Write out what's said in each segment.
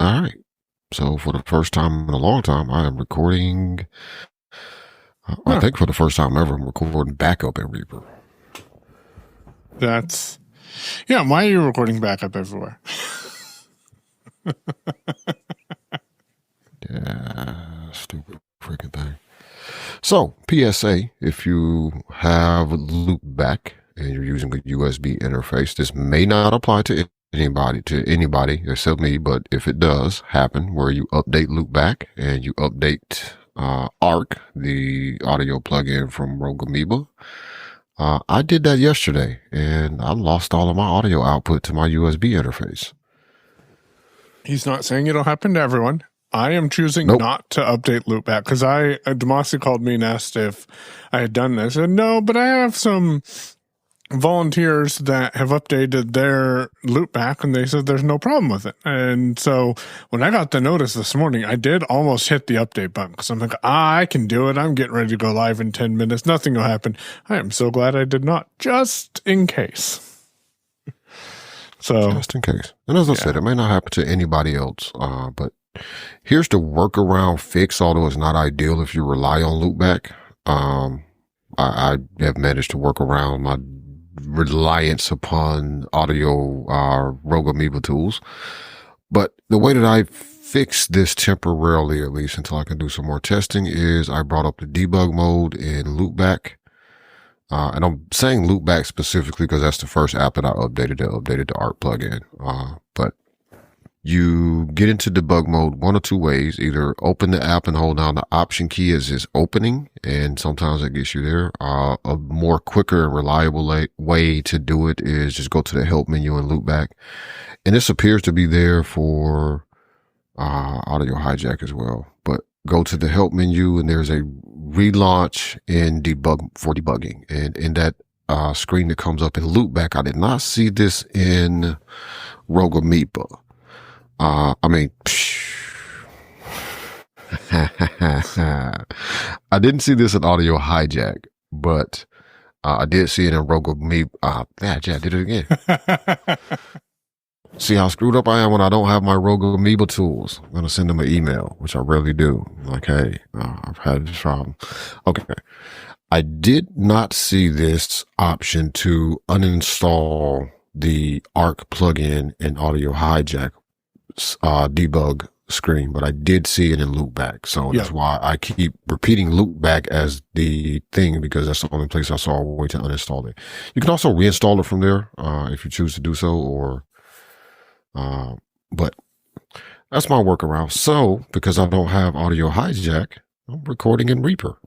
All right. So for the first time in a long time, I am recording. I think for the first time ever, I'm recording backup in Reaper. Why are you recording backup everywhere? Yeah, stupid freaking thing. So, PSA, if you have Loopback and you're using a USB interface, this may not apply to anybody except me, but if it does happen where you update Loopback and you update ARC, the audio plugin from Amoeba, I did that yesterday and I lost all of my audio output to my USB interface. He's not saying it'll happen to everyone. I am choosing not to update Loopback because Damashe called me and asked if I had done this. I said, no, but I have some volunteers that have updated their Loopback and they said there's no problem with it. And so when I got the notice this morning, I did almost hit the update button because I'm like, I can do it. I'm getting ready to go live in 10 minutes. Nothing will happen. I am so glad I did not, just in case. So just in case. And as I said, it may not happen to anybody else, but here's the workaround fix, although it's not ideal if you rely on Loopback. I have managed to work around my reliance upon audio Rogue Amoeba tools. But the way that I fix this temporarily, at least until I can do some more testing, is I brought up the debug mode in Loopback. And I'm saying Loopback specifically because that's the first app that I updated the ARC plugin. But you get into debug mode one or two ways. Either open the app and hold down the option key as it's opening, and sometimes it gets you there. A more quicker and reliable way to do it is just go to the help menu in Loopback. And this appears to be there for audio hijack as well. But go to the help menu and there's a relaunch in debug for debugging. And in that screen that comes up in Loopback, I did not see this in Rogue Amoeba. I didn't see this in audio hijack, but I did see it in Rogue Amoeba. I did it again. See how screwed up I am when I don't have my Rogue Amoeba tools. I'm going to send them an email, which I rarely do. Like, hey, I've had this problem. Okay. I did not see this option to uninstall the ARC plugin in audio hijack debug screen, but I did see it in Loopback. So that's why I keep repeating Loopback as the thing, because that's the only place I saw a way to uninstall it. You can also reinstall it from there if you choose to do so, or but that's my workaround. So because I don't have audio hijack, I'm recording in Reaper.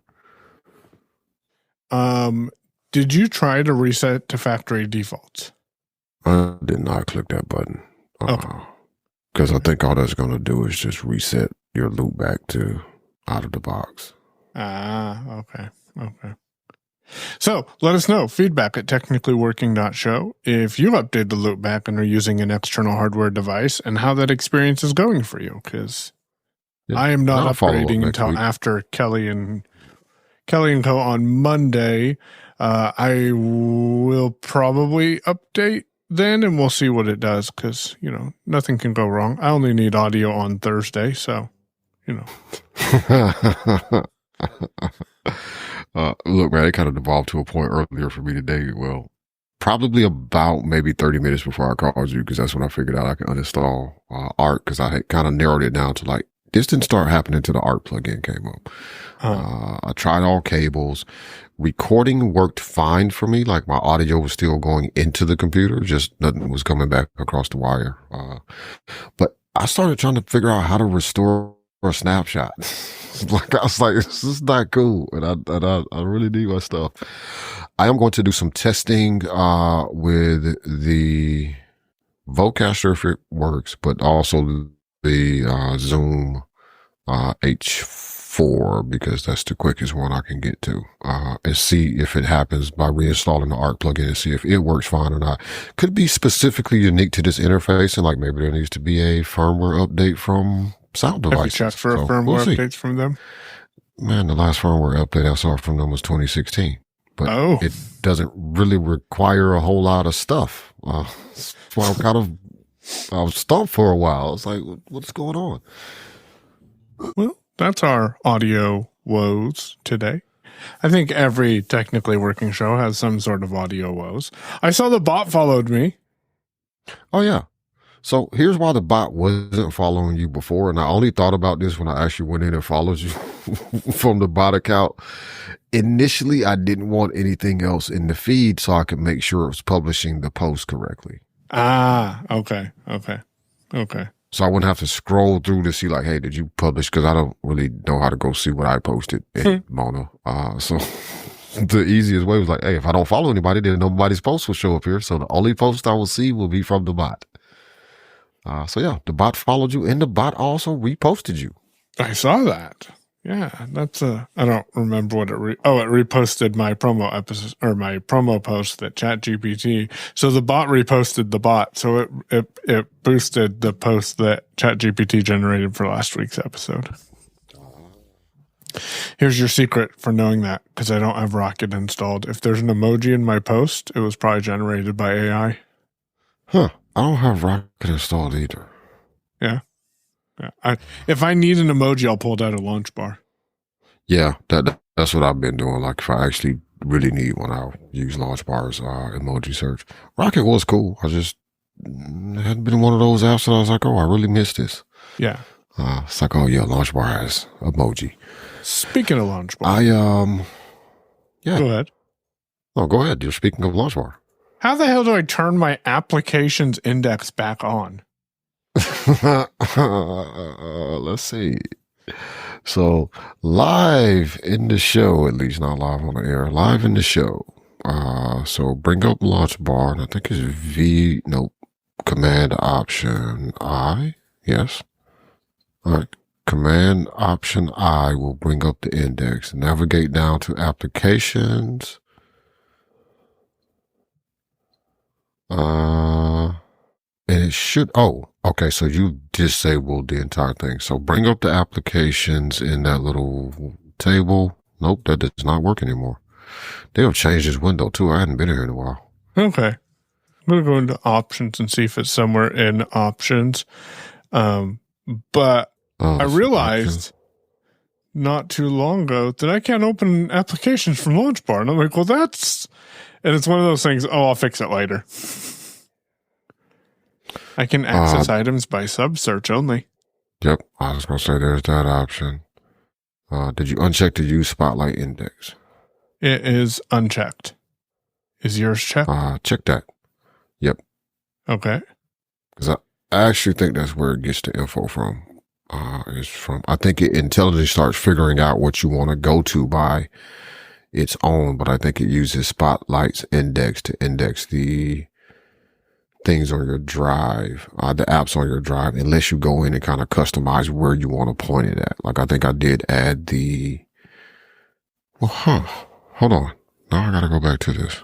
Did you try to reset to factory defaults? I did not click that button. Because I think all that's going to do is just reset your Loopback to out of the box. Okay. So let us know. Feedback at technicallyworking.show if you update the Loopback and are using an external hardware device and how that experience is going for you. Because I am not upgrading until after Kelly and Co on Monday. I will probably update then, and we'll see what it does, because, nothing can go wrong. I only need audio on Thursday, so, Look, man, it kind of devolved to a point earlier for me today. Well, probably about maybe 30 minutes before I called you, because that's when I figured out I could uninstall ARC, because I had kind of narrowed it down to like, this didn't start happening until the ARC plugin came up. I tried all cables. Recording worked fine for me. Like my audio was still going into the computer, just nothing was coming back across the wire. But I started trying to figure out how to restore a snapshot. I was like, this is not cool. And I really need my stuff. I am going to do some testing, with the Vocaster if it works, but also the, Zoom, H4, because that's the quickest one I can get to, and see if it happens by reinstalling the ARC plugin and see if it works fine or not. Could be specifically unique to this interface, and like maybe there needs to be a firmware update from sound devices. Have you checked for firmware updates from them? Man, the last firmware update I saw from them was 2016, but it doesn't really require a whole lot of stuff. That's why I'm kind of I was stumped for a while. I was like, what's going on? Well, that's our audio woes today. I think every technically working show has some sort of audio woes. I saw the bot followed me. Oh, yeah. So here's why the bot wasn't following you before. And I only thought about this when I actually went in and followed you from the bot account. Initially, I didn't want anything else in the feed so I could make sure it was publishing the post correctly. Ah, okay. So I wouldn't have to scroll through to see like, hey, did you publish? Because I don't really know how to go see what I posted in Mono. So the easiest way was like, hey, if I don't follow anybody, then nobody's post will show up here. So the only post I will see will be from the bot. So yeah, the bot followed you and the bot also reposted you. I saw that. Yeah, that's I don't remember what it reposted my promo episode or my promo post that ChatGPT. So the bot reposted the bot. So it boosted the post that ChatGPT generated for last week's episode. Here's your secret for knowing that, because I don't have Rocket installed. If there's an emoji in my post, it was probably generated by AI. Huh. I don't have Rocket installed either. Yeah. If I need an emoji, I'll pull it out of LaunchBar. Yeah, that's what I've been doing. Like if I actually really need one, I'll use LaunchBar's emoji search. Rocket was cool. I just hadn't been one of those apps that I was like, oh, I really missed this. Yeah. It's like, oh yeah, LaunchBar has emoji. Speaking of LaunchBar. Yeah. Go ahead. Oh, go ahead. You're speaking of LaunchBar. How the hell do I turn my applications index back on? Let's see. So live in the show, at least not live on the air, live in the show. So bring up LaunchBar, and I think it's Command Option I. Yes. All right. Command Option I will bring up the index. Navigate down to applications. And it should, okay, so you disabled the entire thing. So bring up the applications in that little table. Nope, that does not work anymore. They'll change this window too. I hadn't been here in a while. Okay. I'm going to go into options and see if it's somewhere in options. But I realized not too long ago that I can't open applications from LaunchBar. And I'm like, well, and it's one of those things, I'll fix it later. I can access items by sub-search only. Yep, I was going to say there's that option. Did you uncheck the use spotlight index? It is unchecked. Is yours checked? Check that. Yep. Okay. Because I actually think that's where it gets the info from. I think it intelligently starts figuring out what you want to go to by its own, but I think it uses Spotlight's index to index the things on your drive, the apps on your drive, unless you go in and kind of customize where you want to point it at. Like I think I did add hold on. Now I got to go back to this.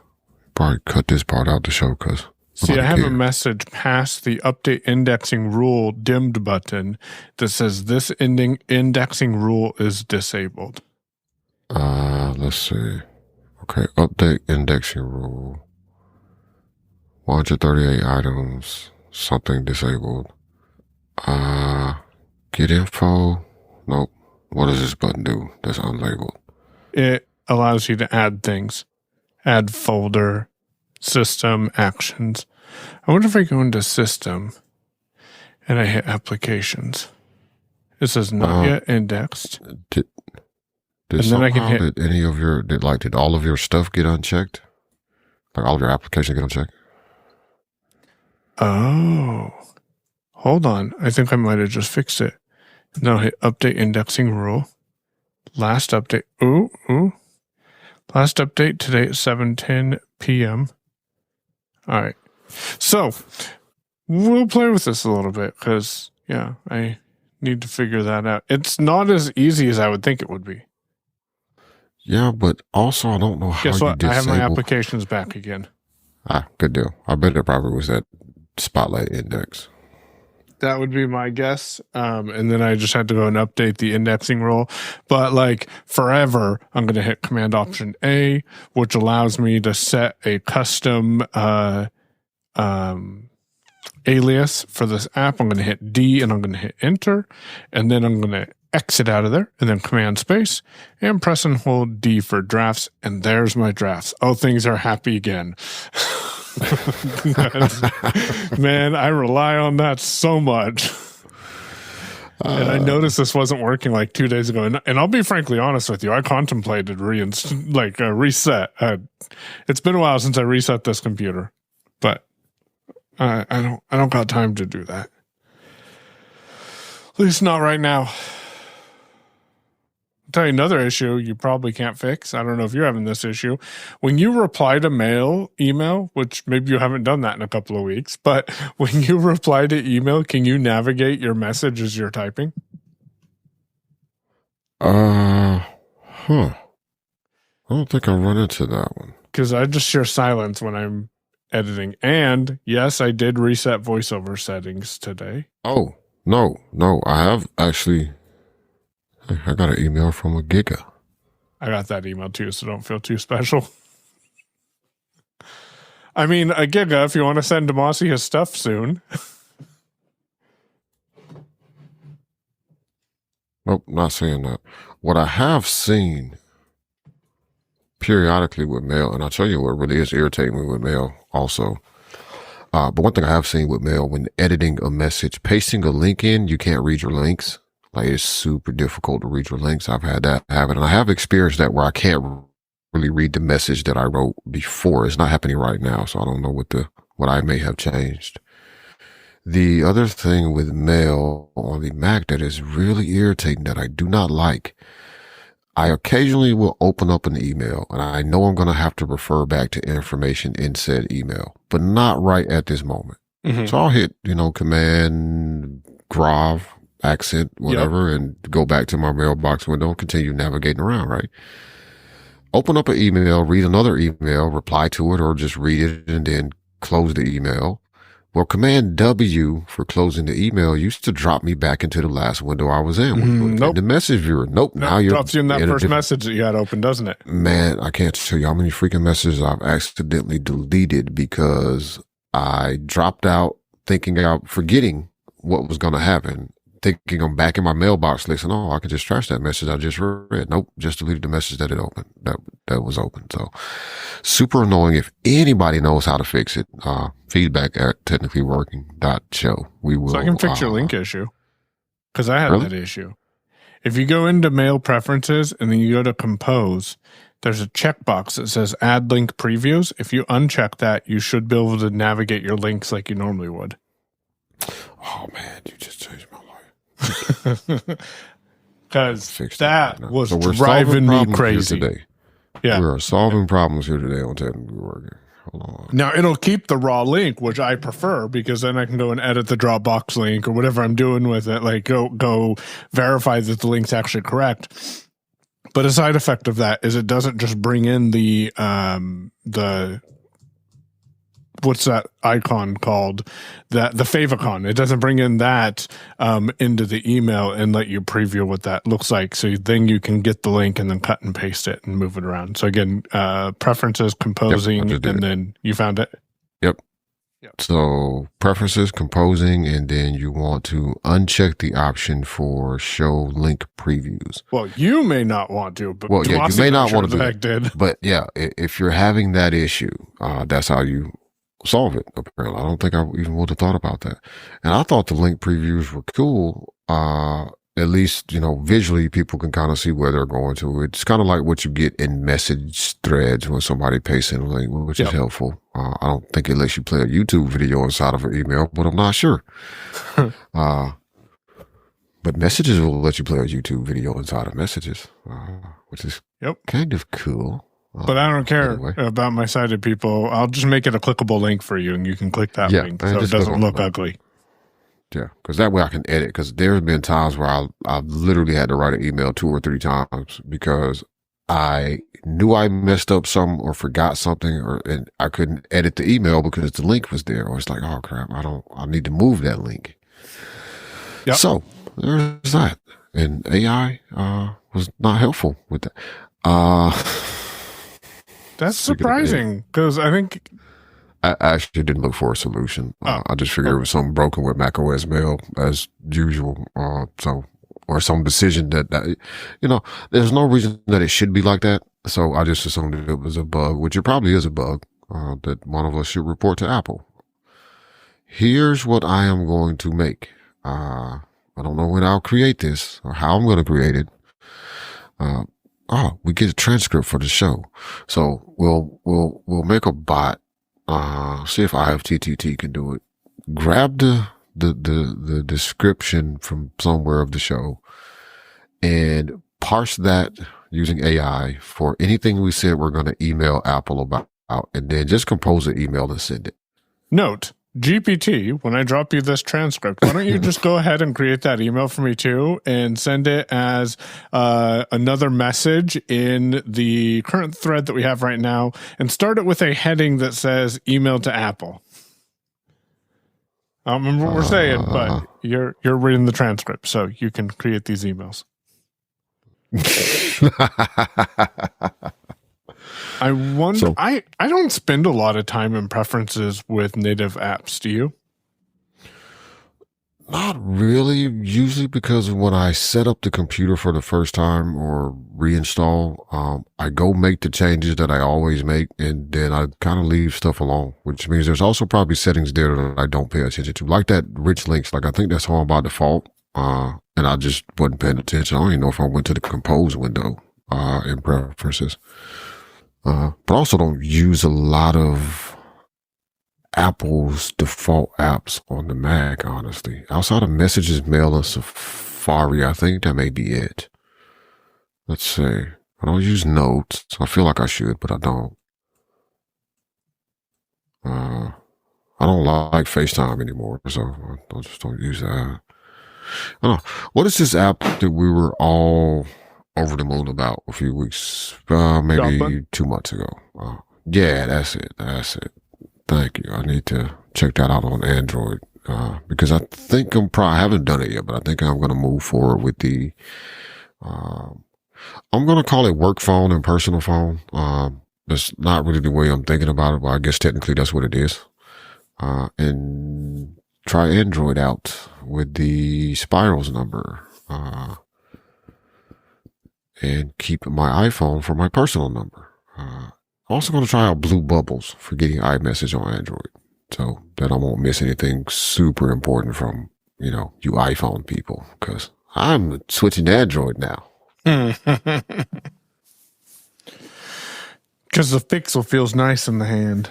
Probably cut this part out to show because. See, I have a message past the update indexing rule dimmed button that says this indexing rule is disabled. Let's see. Okay, update indexing rule. 138 items, something disabled. Get info. Nope. What does this button do? That's unlabeled. It allows you to add things. Add folder, system, actions. I wonder if I go into system and I hit applications. It says not yet indexed. Did then I can hit. Did all of your stuff get unchecked? Like all of your applications get unchecked? Oh, hold on. I think I might have just fixed it. Now hit update indexing rule. Last update. Ooh. Last update today at 7:10 p.m. All right. So we'll play with this a little bit because, I need to figure that out. It's not as easy as I would think it would be. Yeah, but also I don't know how Guess what? you disable. I have my applications back again. Good deal. I bet it probably was that Spotlight index. That would be my guess. And then I just had to go and update the indexing rule. But forever, I'm going to hit Command Option A, which allows me to set a custom alias for this app. I'm going to hit D and I'm going to hit enter. And then I'm going to exit out of there and then command space and press and hold D for drafts. And there's my drafts. Oh, things are happy again. Man, I rely on that so much. And I noticed this wasn't working like 2 days ago. And I'll be frankly honest with you. I contemplated reset. It's been a while since I reset this computer, but I don't got time to do that. At least not right now. I'll tell you another issue you probably can't fix. I don't know if you're having this issue. When you reply to email, which maybe you haven't done that in a couple of weeks, but when you reply to email, can you navigate your message as you're typing? I don't think I run into that one. Because I just share silence when I'm editing. And yes, I did reset voiceover settings today. Oh, no. I have actually... I got an email from a Giga. I got that email too, so don't feel too special. I mean, a Giga, if you want to send Damashe his stuff soon. Nope, not saying that. What I have seen periodically with mail, and I'll tell you what really is irritating me with mail also. But one thing I have seen with mail, when editing a message, pasting a link in, you can't read your links. Like, it's super difficult to read your links. I've had that happen. And I have experienced that where I can't really read the message that I wrote before. It's not happening right now. So I don't know what I may have changed. The other thing with mail on the Mac that is really irritating that I do not like, I occasionally will open up an email and I know I'm going to have to refer back to information in said email, but not right at this moment. Mm-hmm. So I'll hit, Command Grav, accent, whatever, and go back to my mailbox window and continue navigating around, right? Open up an email, read another email, reply to it, or just read it and then close the email. Well, Command W for closing the email used to drop me back into the last window I was in. Nope. The message viewer. Nope. Now you're drops you in that first message that you had open, doesn't it? Man, I can't tell you how many freaking messages I've accidentally deleted because I dropped out forgetting what was going to happen. Thinking I'm back in my mailbox, listening, I can just trash that message I just read. Nope, just deleted the message that it opened. That was open. So super annoying. If anybody knows how to fix it, feedback at technicallyworking.show. We will. So I can fix your link issue. Because I had that issue. If you go into mail preferences and then you go to compose, there's a checkbox that says add link previews. If you uncheck that, you should be able to navigate your links like you normally would. Oh man, you just changed my life. Because that was driving me crazy today. Yeah, we are solving problems here today on Technically Working. Hold on. Now it'll keep the raw link, which I prefer because then I can go and edit the Dropbox link or whatever I'm doing with it. Like go verify that the link's actually correct. But a side effect of that is it doesn't just bring in the what's that icon called? The favicon. It doesn't bring in that into the email and let you preview what that looks like. So then you can get the link and then cut and paste it and move it around. So again, preferences, composing, and then you found it? Yep. So preferences, composing, and then you want to uncheck the option for show link previews. Well, you may not want to, but you may not want to do that. But yeah, if you're having that issue, that's how you solve it. Apparently, I don't think I even would have thought about that. And I thought the link previews were cool. At least, visually people can kind of see where they're going to. It's kind of like what you get in message threads when somebody pastes in a link, which is helpful. I don't think it lets you play a YouTube video inside of an email, but I'm not sure. But messages will let you play a YouTube video inside of messages, which is kind of cool. But I don't care about my sighted people. I'll just make it a clickable link for you, and you can click that link so it doesn't look ugly. Yeah, because that way I can edit. Because there's been times where I've literally had to write an email 2 or 3 times because I knew I messed up something or forgot something, and I couldn't edit the email because the link was there. Or it's like, oh crap, I need to move that link. Yep. So there's that. And AI was not helpful with that. That's surprising because I think I actually didn't look for a solution. Oh, I just figured it was something broken with macOS Mail as usual. Or some decision that, there's no reason that it should be like that. So I just assumed it was a bug, which it probably is a bug, that one of us should report to Apple. Here's what I am going to make. I don't know when I'll create this or how I'm going to create it. We get a transcript for the show. So we'll make a bot. See if IFTTT can do it. Grab the description from somewhere of the show and parse that using AI for anything we said we're going to email Apple about, and then just compose an email and send it. Note, GPT, when I drop you this transcript, why don't you just go ahead and create that email for me too and send it as another message in the current thread that we have right now, and start it with a heading that says email to Apple. I don't remember what we're saying, but you're reading the transcript, so you can create these emails. I wonder. So, I don't spend a lot of time in preferences with native apps. Do you? Not really. Usually, because when I set up the computer for the first time or reinstall, I go make the changes that I always make, and then I kind of leave stuff alone. Which means there's also probably settings there that I don't pay attention to, like that rich links. Like I think that's on by default, and I just wasn't paying attention. I don't even know if I went to the compose window in preferences. But I also don't use a lot of Apple's default apps on the Mac, honestly. Outside of Messages, Mail, and Safari, I think that may be it. Let's see. I don't use Notes. I feel like I should, but I don't. I don't like FaceTime anymore, so I just don't use that. I don't know. What is this app that we were all over the moon about a few weeks, maybe Joplin? 2 months ago? Yeah, that's it. Thank you. I need to check that out on Android, because I think I haven't done it yet, but I think I'm going to move forward with the, I'm going to call it work phone and personal phone. That's not really the way I'm thinking about it, but I guess technically that's what it is. And try Android out with the spirals number, and keep my iPhone for my personal number. I'm also going to try out Blue Bubbles for getting iMessage on Android, so that I won't miss anything super important from, you iPhone people, because I'm switching to Android now. Because the Pixel feels nice in the hand.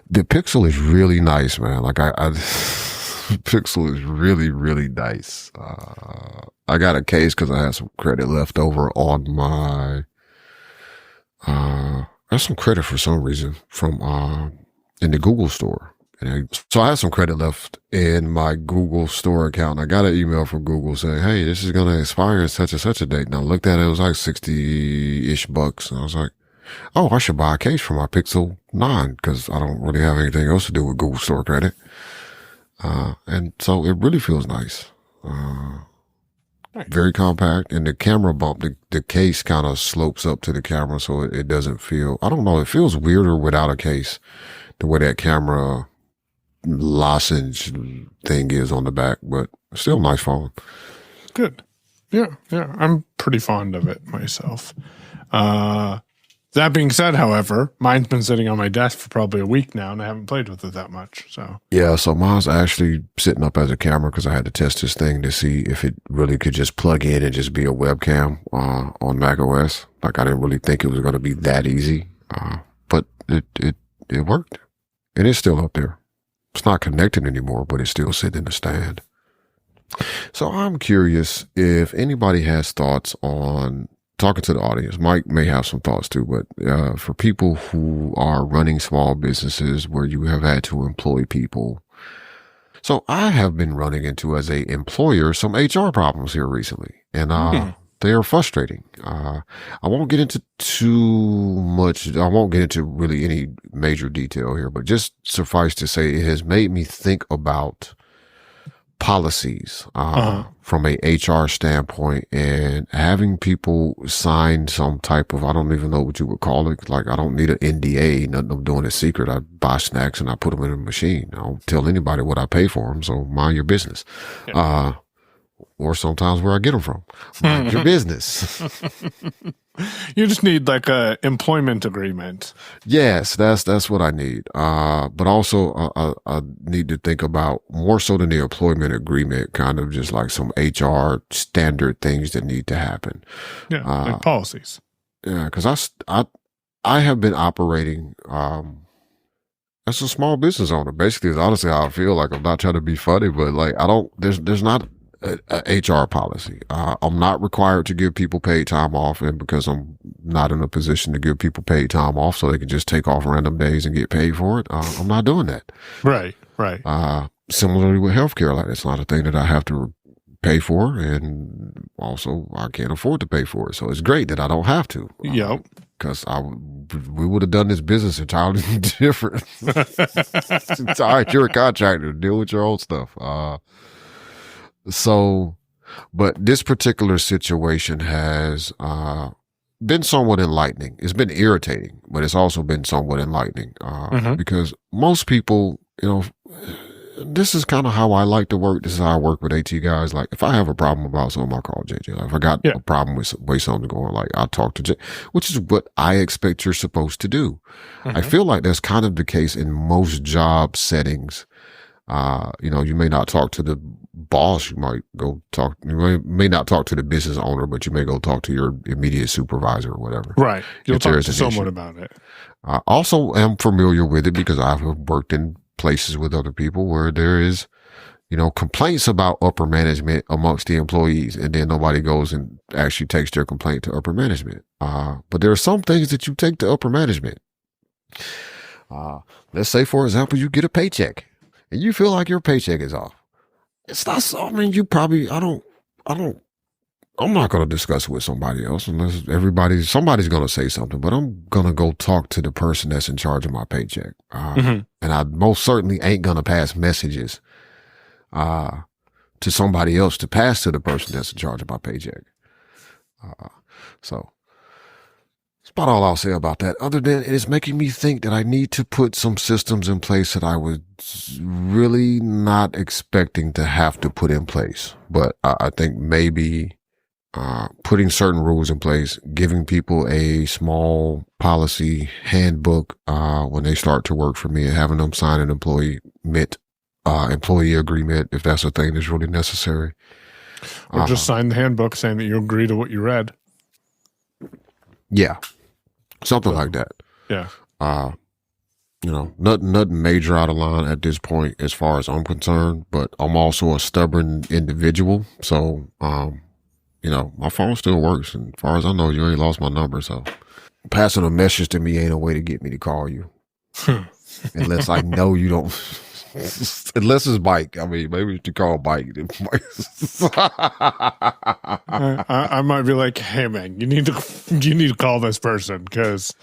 The Pixel is really nice, man. Like Pixel is really, really nice. I got a case because I had some credit left over on my, I had some credit for some reason from, in the Google store. So I had some credit left in my Google store account. I got an email from Google saying, hey, this is going to expire at such and such a date. And I looked at it, it was like 60-ish bucks. And I was like, oh, I should buy a case for my Pixel 9 because I don't really have anything else to do with Google store credit. And so it really feels nice. Very compact, and the camera bump, the case kind of slopes up to the camera, so it doesn't feel, I don't know, it feels weirder without a case, the way that camera lozenge thing is on the back, but still nice phone. Good. Yeah. I'm pretty fond of it myself. That being said, however, mine's been sitting on my desk for probably a week now, and I haven't played with it that much. So yeah, so mine's actually sitting up as a camera because I had to test this thing to see if it really could just plug in and just be a webcam on macOS. Like I didn't really think it was going to be that easy, but it worked, and it's still up there. It's not connected anymore, but it's still sitting in the stand. So I'm curious if anybody has thoughts on. Talking to the audience, Mike may have some thoughts too, but for people who are running small businesses where you have had to employ people. So I have been running into, as a employer, some HR problems here recently, and they are frustrating. I won't get into too much. I won't get into really any major detail here, but just suffice to say, it has made me think about policies from a HR standpoint, and having people sign some type of, I don't even know what you would call it. Like, I don't need an NDA, nothing I'm doing is secret. I buy snacks and I put them in a machine. I don't tell anybody what I pay for them, so mind your business. Yeah. Or sometimes where I get them from. Mind your business. You just need like a employment agreement. Yes, that's what I need. But also I need to think about more so than the employment agreement, kind of just like some HR standard things that need to happen. Yeah, like policies. Yeah, because I have been operating as a small business owner. Basically, is honestly how I feel. Like, I'm not trying to be funny, but like there's not a HR policy. I'm not required to give people paid time off, and because I'm not in a position to give people paid time off so they can just take off random days and get paid for it, I'm not doing that. Right. Similarly with healthcare, like, it's not a thing that I have to pay for, and also I can't afford to pay for it. So it's great that I don't have to. Yep. Because we would have done this business entirely different. It's all right, you're a contractor, deal with your own stuff. So, but this particular situation has been somewhat enlightening. It's been irritating, but it's also been somewhat enlightening because most people, this is kind of how I like to work. This is how I work with AT guys. Like, if I have a problem about something, I call JJ. Like, if I got a problem with the way something's going, like, I'll talk to JJ, which is what I expect you're supposed to do. I feel like that's kind of the case in most job settings. You may not talk to the boss. You may not talk to the business owner, but you may go talk to your immediate supervisor or whatever. Right. You'll talk to someone about it. I also am familiar with it because I've worked in places with other people where there is, complaints about upper management amongst the employees, and then nobody goes and actually takes their complaint to upper management. But there are some things that you take to upper management. Let's say, for example, you get a paycheck and you feel like your paycheck is off. It's not so, you probably, I'm not going to discuss it with somebody else unless somebody's going to say something, but I'm going to go talk to the person that's in charge of my paycheck. And I most certainly ain't going to pass messages, to somebody else to pass to the person that's in charge of my paycheck. So that's about all I'll say about that. Other than it is making me think that I need to put some systems in place that I was really not expecting to have to put in place. But I think maybe putting certain rules in place, giving people a small policy handbook when they start to work for me, and having them sign an employee agreement if that's a thing that's really necessary. Or just sign the handbook saying that you agree to what you read. Yeah. Something like that. Yeah. Nothing major out of line at this point as far as I'm concerned, but I'm also a stubborn individual. So, my phone still works. And as far as I know, you ain't lost my number. So passing a message to me ain't a way to get me to call you. Unless I know you don't. Unless it's Mike. Maybe you should call Mike. I might be like, hey man, you need to call this person because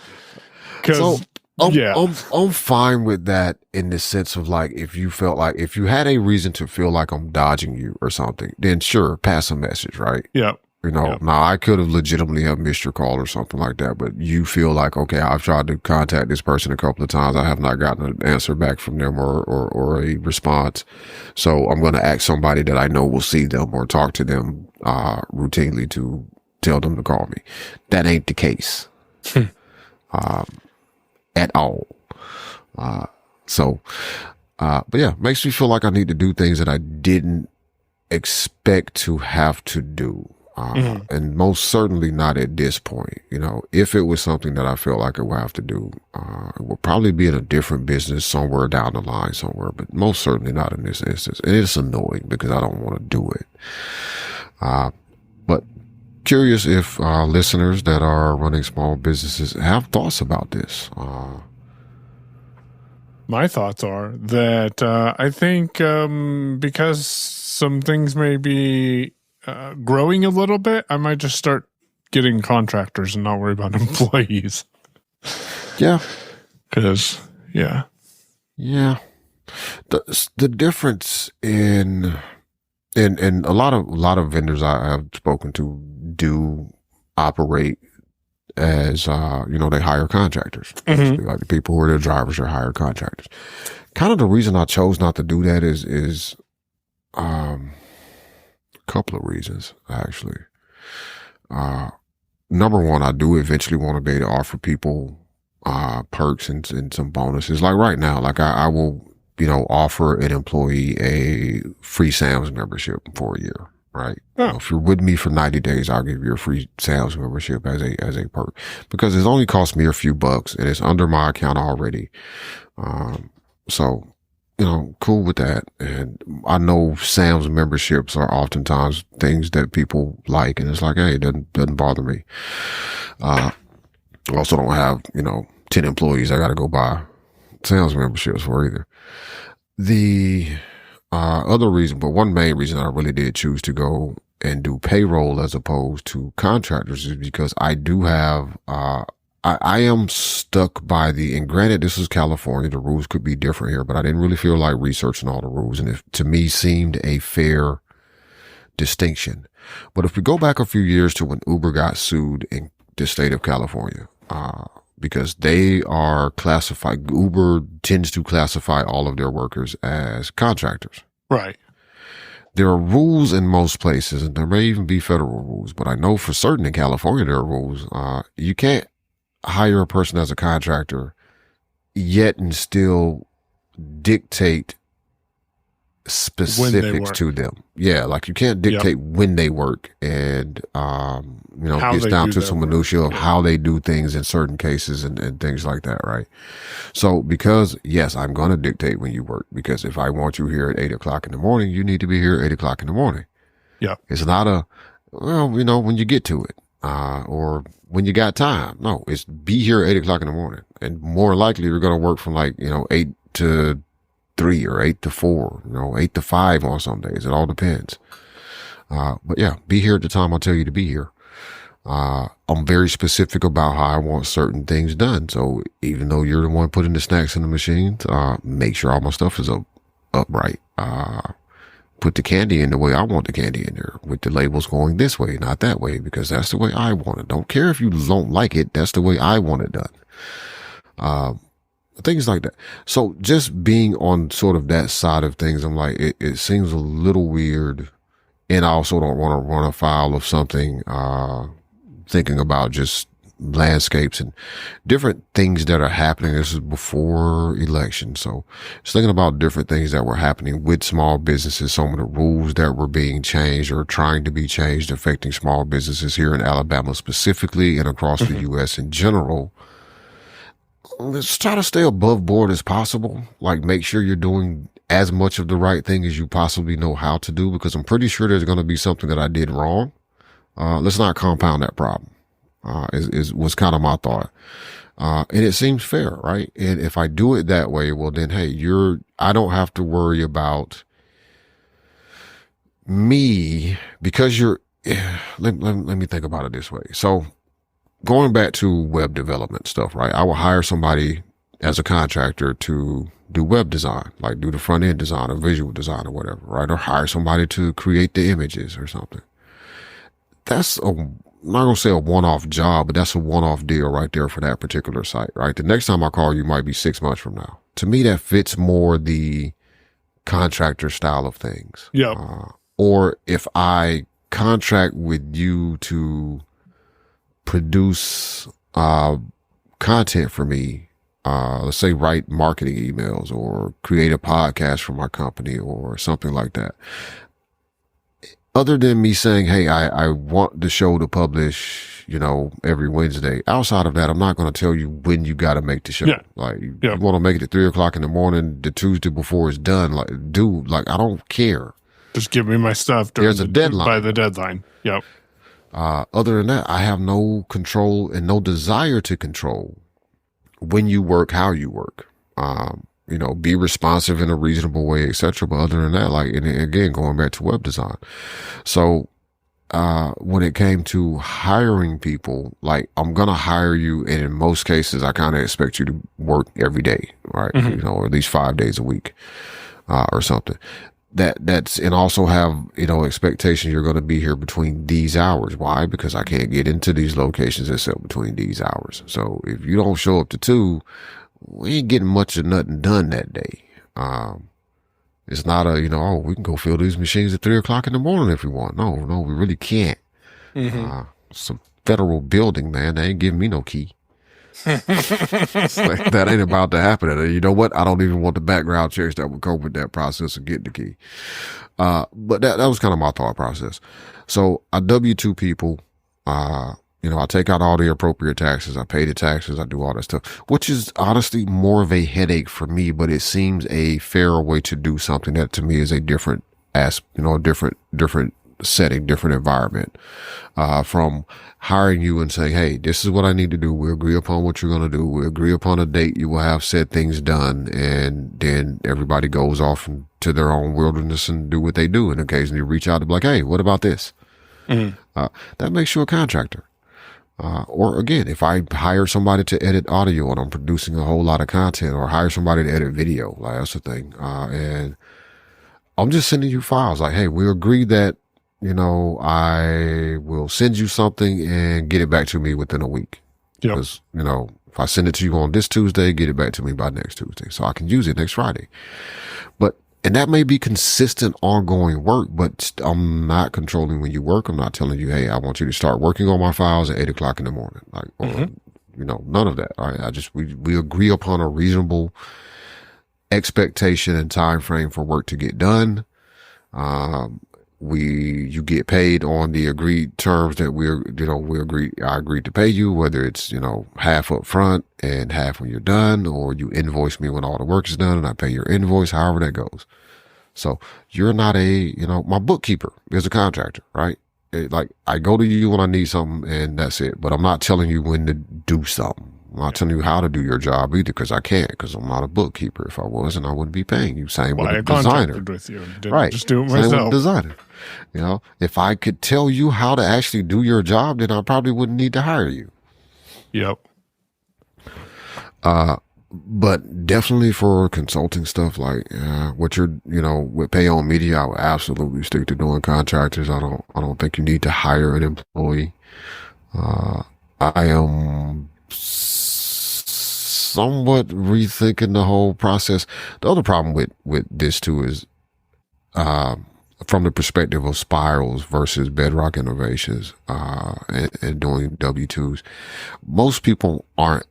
I'm fine with that in the sense of, like, if you had a reason to feel like I'm dodging you or something, then sure, pass a message, right? Yeah. Now I could have legitimately have missed your call or something like that, but you feel like, okay, I've tried to contact this person a couple of times. I have not gotten an answer back from them or a response. So I'm going to ask somebody that I know will see them or talk to them, routinely to tell them to call me. That ain't the case, at all. But yeah, makes me feel like I need to do things that I didn't expect to have to do. And most certainly not at this point. If it was something that I feel like I would have to do, it would probably be in a different business somewhere down the line somewhere, but most certainly not in this instance. And it's annoying because I don't want to do it. But curious if listeners that are running small businesses have thoughts about this. My thoughts are that I think because some things may be growing a little bit, I might just start getting contractors and not worry about employees. Yeah. Because, yeah. Yeah. The difference in And a lot of vendors I have spoken to do operate as, they hire contractors. Basically. Like the people who are their drivers are hired contractors. Kind of the reason I chose not to do that is a couple of reasons, actually. Number one, I do eventually want to be able to offer people perks and some bonuses. Like right now, like I will, offer an employee a free Sam's membership for a year, right? Oh. If you're with me for 90 days, I'll give you a free Sam's membership as a perk, because it's only cost me a few bucks and it's under my account already. So, cool with that. And I know Sam's memberships are oftentimes things that people like, and it's like, hey, it doesn't bother me. I also don't have, 10 employees I got to go buy Sam's memberships for either. The other reason, but one main reason I really did choose to go and do payroll as opposed to contractors is because I do have, I am stuck by and granted, this is California, the rules could be different here, but I didn't really feel like researching all the rules, and it to me seemed a fair distinction. But if we go back a few years to when Uber got sued in the state of California, because they are classified, Uber tends to classify all of their workers as contractors. Right. There are rules in most places, and there may even be federal rules, but I know for certain in California there are rules. You can't hire a person as a contractor yet and still dictate specifics to them. Yeah, like you can't dictate when they work, and gets down to some minutiae of how they do things in certain cases and things like that, right? So because yes, I'm gonna dictate when you work, because if I want you here at 8:00 in the morning, you need to be here at 8:00 in the morning. Yeah. It's not when you get to it, or when you got time. No, it's be here at 8:00 in the morning, and more likely you're gonna work from 8 to 3 or 8 to 4, 8 to 5 on some days. It all depends. But yeah, be here at the time I tell you to be here. I'm very specific about how I want certain things done. So even though you're the one putting the snacks in the machines, make sure all my stuff is upright. Put the candy in the way I want the candy in there, with the labels going this way, not that way, because that's the way I want it. Don't care if you don't like it. That's the way I want it done. Things like that. So just being on sort of that side of things, I'm like, it seems a little weird. And I also don't want to run afoul of something, thinking about just landscapes and different things that are happening. This is before election. So just thinking about different things that were happening with small businesses, some of the rules that were being changed or trying to be changed, affecting small businesses here in Alabama specifically and across the U.S. in general. Let's try to stay above board as possible. Like, make sure you're doing as much of the right thing as you possibly know how to do, because I'm pretty sure there's going to be something that I did wrong. Let's not compound that problem, was kind of my thought. And it seems fair, right? And if I do it that way, well then, hey, I don't have to worry about me, because let me think about it this way. So, going back to web development stuff, right? I will hire somebody as a contractor to do web design, like do the front end design or visual design or whatever, right? Or hire somebody to create the images or something. That's I'm not going to say a one-off job, but that's a one-off deal right there for that particular site, right? The next time I call you might be 6 months from now. To me, that fits more the contractor style of things. Yeah. Or if I contract with you to produce content for me, let's say write marketing emails or create a podcast for my company or something like that. Other than me saying, hey, I want the show to publish, every Wednesday. Outside of that, I'm not going to tell you when you got to make the show. Yeah. Like, you want to make it at 3:00 in the morning, the Tuesday before it's done. Like, dude, I don't care. Just give me my stuff. There's a deadline. By the deadline. Yep. Other than that, I have no control and no desire to control when you work, how you work. Be responsive in a reasonable way, etc. But other than that, and again, going back to web design. So, when it came to hiring people, I'm going to hire you. And in most cases, I kind of expect you to work every day, right? Or at least 5 days a week, or something. that's, and also have, expectation you're going to be here between these hours. Why? Because I can't get into these locations except between these hours. So if you don't show up to 2, we ain't getting much of nothing done that day. It's not a, we can go fill these machines at 3:00 in the morning if we want. No, we really can't. It's a federal building, man. They ain't giving me no key. It's like, that ain't about to happen. And you know what? I don't even want the background checks that would go with that process of getting the key. But that was kind of my thought process. So I W-2 people, I take out all the appropriate taxes. I pay the taxes. I do all that stuff, which is honestly more of a headache for me, but it seems a fairer way to do something that to me is a different different setting, different environment, from hiring you and saying, hey, this is what I need to do. We agree upon what you're going to do. We agree upon a date. You will have said things done. And then everybody goes off to their own wilderness and do what they do. And occasionally reach out to be like, hey, what about this? That makes you a contractor. Or again, if I hire somebody to edit audio and I'm producing a whole lot of content, or hire somebody to edit video, like that's the thing. And I'm just sending you files like, hey, we agree that, I will send you something and get it back to me within a week. Yep. Because, if I send it to you on this Tuesday, get it back to me by next Tuesday so I can use it next Friday. And that may be consistent, ongoing work, but I'm not controlling when you work. I'm not telling you, hey, I want you to start working on my files at 8:00 in the morning. Like, or, none of that. All right. We agree upon a reasonable expectation and time frame for work to get done. You get paid on the agreed terms that I agreed to pay you, whether it's, half up front and half when you're done, or you invoice me when all the work is done and I pay your invoice, however that goes. So you're not my bookkeeper is a contractor, right? I go to you when I need something and that's it, but I'm not telling you when to do something. I'm not telling you how to do your job either, because I can't, because I'm not a bookkeeper. If I was, and I wouldn't be paying you. Same with a designer. With you and right. Just do it myself. Same with designer. If I could tell you how to actually do your job, then I probably wouldn't need to hire you. Yep. But definitely for consulting stuff like what you're, with pay on media, I would absolutely stick to doing contractors. I don't think you need to hire an employee. I am somewhat rethinking the whole process. The other problem with this too is, from the perspective of spirals versus bedrock innovations, and doing W-2s, most people aren't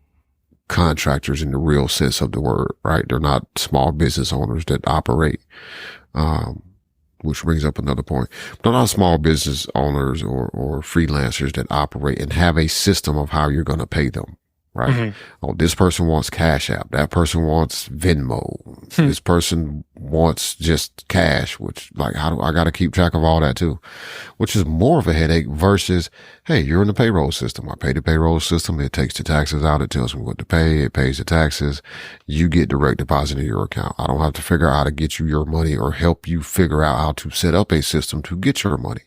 contractors in the real sense of the word, right? They're not small business owners that operate, which brings up another point. They're not small business owners or freelancers that operate and have a system of how you're going to pay them, right? Oh, this person wants Cash App. That person wants Venmo. This person wants just cash, which I got to keep track of all that too, which is more of a headache versus, hey, you're in the payroll system. I pay the payroll system. It takes the taxes out. It tells me what to pay. It pays the taxes. You get direct deposit in your account. I don't have to figure out how to get you your money or help you figure out how to set up a system to get your money.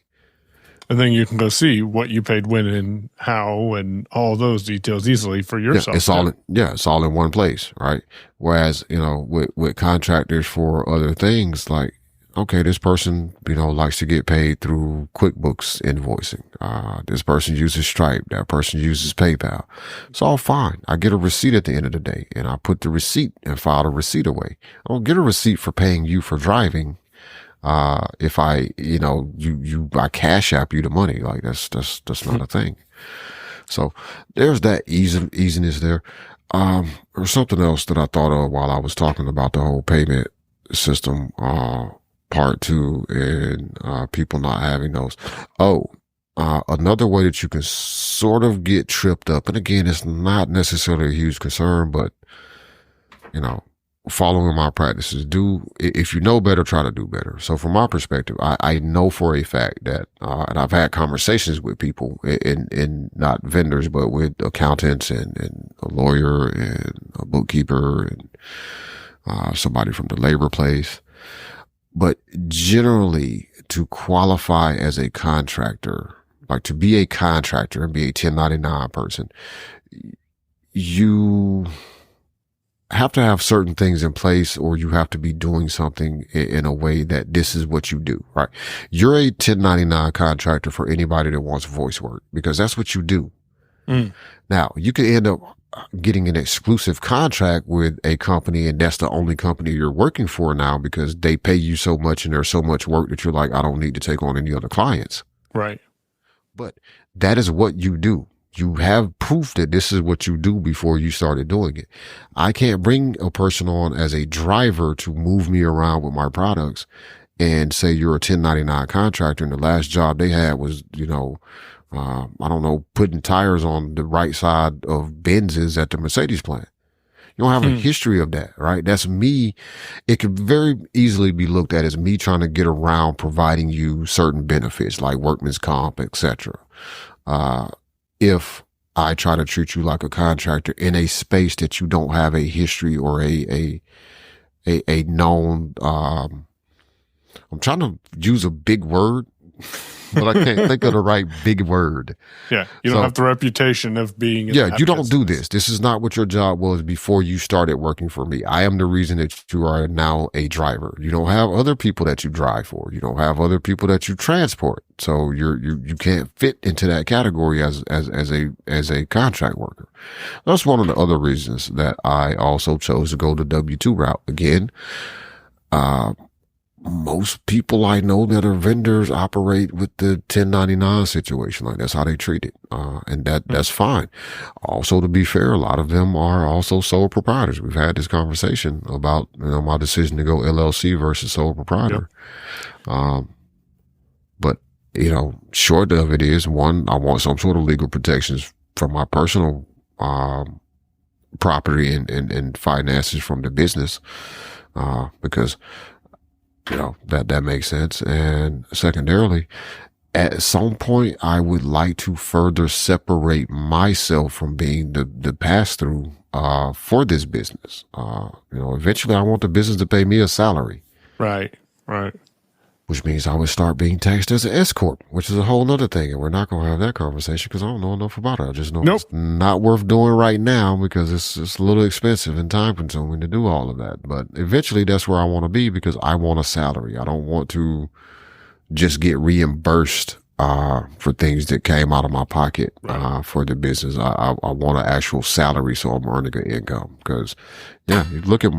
And then you can go see what you paid when and how and all those details easily for yourself. It's all in one place, right? Whereas, with contractors for other things, like, okay, this person, likes to get paid through QuickBooks invoicing. This person uses Stripe. That person uses PayPal. It's all fine. I get a receipt at the end of the day and I put the receipt and file the receipt away. I don't get a receipt for paying you for driving. If I, I Cash App you the money, like that's not a thing. So there's that easiness there. Or something else that I thought of while I was talking about the whole payment system, part two, and, people not having those. Another way that you can sort of get tripped up. And again, it's not necessarily a huge concern, but following my practices, if you know better, try to do better. So from my perspective, I know for a fact that, and I've had conversations with people in not vendors, but with accountants and a lawyer and a bookkeeper and, somebody from the labor place. But generally, to qualify as a contractor, like to be a contractor and be a 1099 person, you have to have certain things in place, or you have to be doing something in a way that this is what you do, right? You're a 1099 contractor for anybody that wants voice work, because that's what you do. Now, you could end up getting an exclusive contract with a company, and that's the only company you're working for now because they pay you so much and there's so much work that you're like, I don't need to take on any other clients. Right. But that is what you do. You have proof that this is what you do before you started doing it. I can't bring a person on as a driver to move me around with my products and say you're a 1099 contractor, and the last job they had was, I don't know, putting tires on the right side of Benzes at the Mercedes plant. You don't have a history of that, right? That's me. It could very easily be looked at as me trying to get around providing you certain benefits like workman's comp, etc. If I try to treat you like a contractor in a space that you don't have a history or a known, I'm trying to use a big word, but I can't think of the right big word. Yeah. You don't have the reputation of being in that you don't do business. this. This is not what your job was before you started working for me. I am the reason that you are now a driver. You don't have other people that you drive for. You don't have other people that you transport. So you can't fit into that category as a contract worker. That's one of the other reasons that I also chose to go the W-2 route. Again, most people I know that are vendors operate with the 1099 situation. Like that's how they treat it. And that's fine. Also, to be fair, a lot of them are also sole proprietors. We've had this conversation about, my decision to go LLC versus sole proprietor. Yep. But, short of it is, one, I want some sort of legal protections from my personal, property and finances from the business, because that makes sense. And secondarily, at some point, I would like to further separate myself from being the pass-through, for this business. Eventually I want the business to pay me a salary. Right. Which means I would start being taxed as an S corp, which is a whole nother thing. And we're not going to have that conversation because I don't know enough about it. I just know It's not worth doing right now because it's a little expensive and time consuming to do all of that. But eventually that's where I want to be because I want a salary. I don't want to just get reimbursed for things that came out of my pocket for the business. I want an actual salary, so I'm earning an income. Because you look at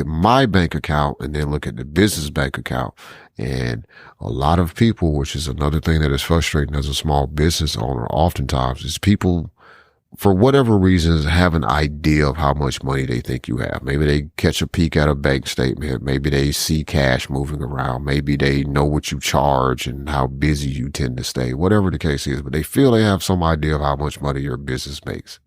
my bank account and then look at the business bank account, and a lot of people, which is another thing that is frustrating as a small business owner, oftentimes is people, for whatever reasons, have an idea of how much money they think you have. Maybe they catch a peek at a bank statement. Maybe they see cash moving around. Maybe they know what you charge and how busy you tend to stay, whatever the case is, but they feel they have some idea of how much money your business makes.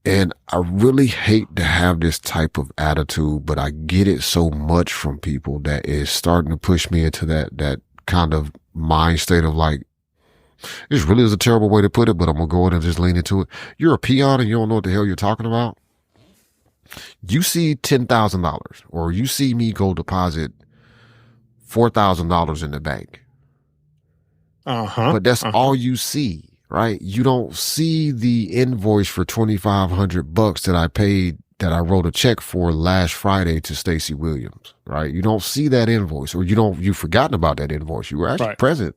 And I really hate to have this type of attitude, but I get it so much from people that is starting to push me into that kind of mind state of like, this really is a terrible way to put it, but I'm going to go ahead and just lean into it. You're a peon and you don't know what the hell you're talking about. You see $10,000 or you see me go deposit $4,000 in the bank. But that's all you see, right? You don't see the invoice for $2,500 that I paid, that I wrote a check for last Friday to Stacey Williams, right? You don't see that invoice, or you've forgotten about that invoice. You were actually present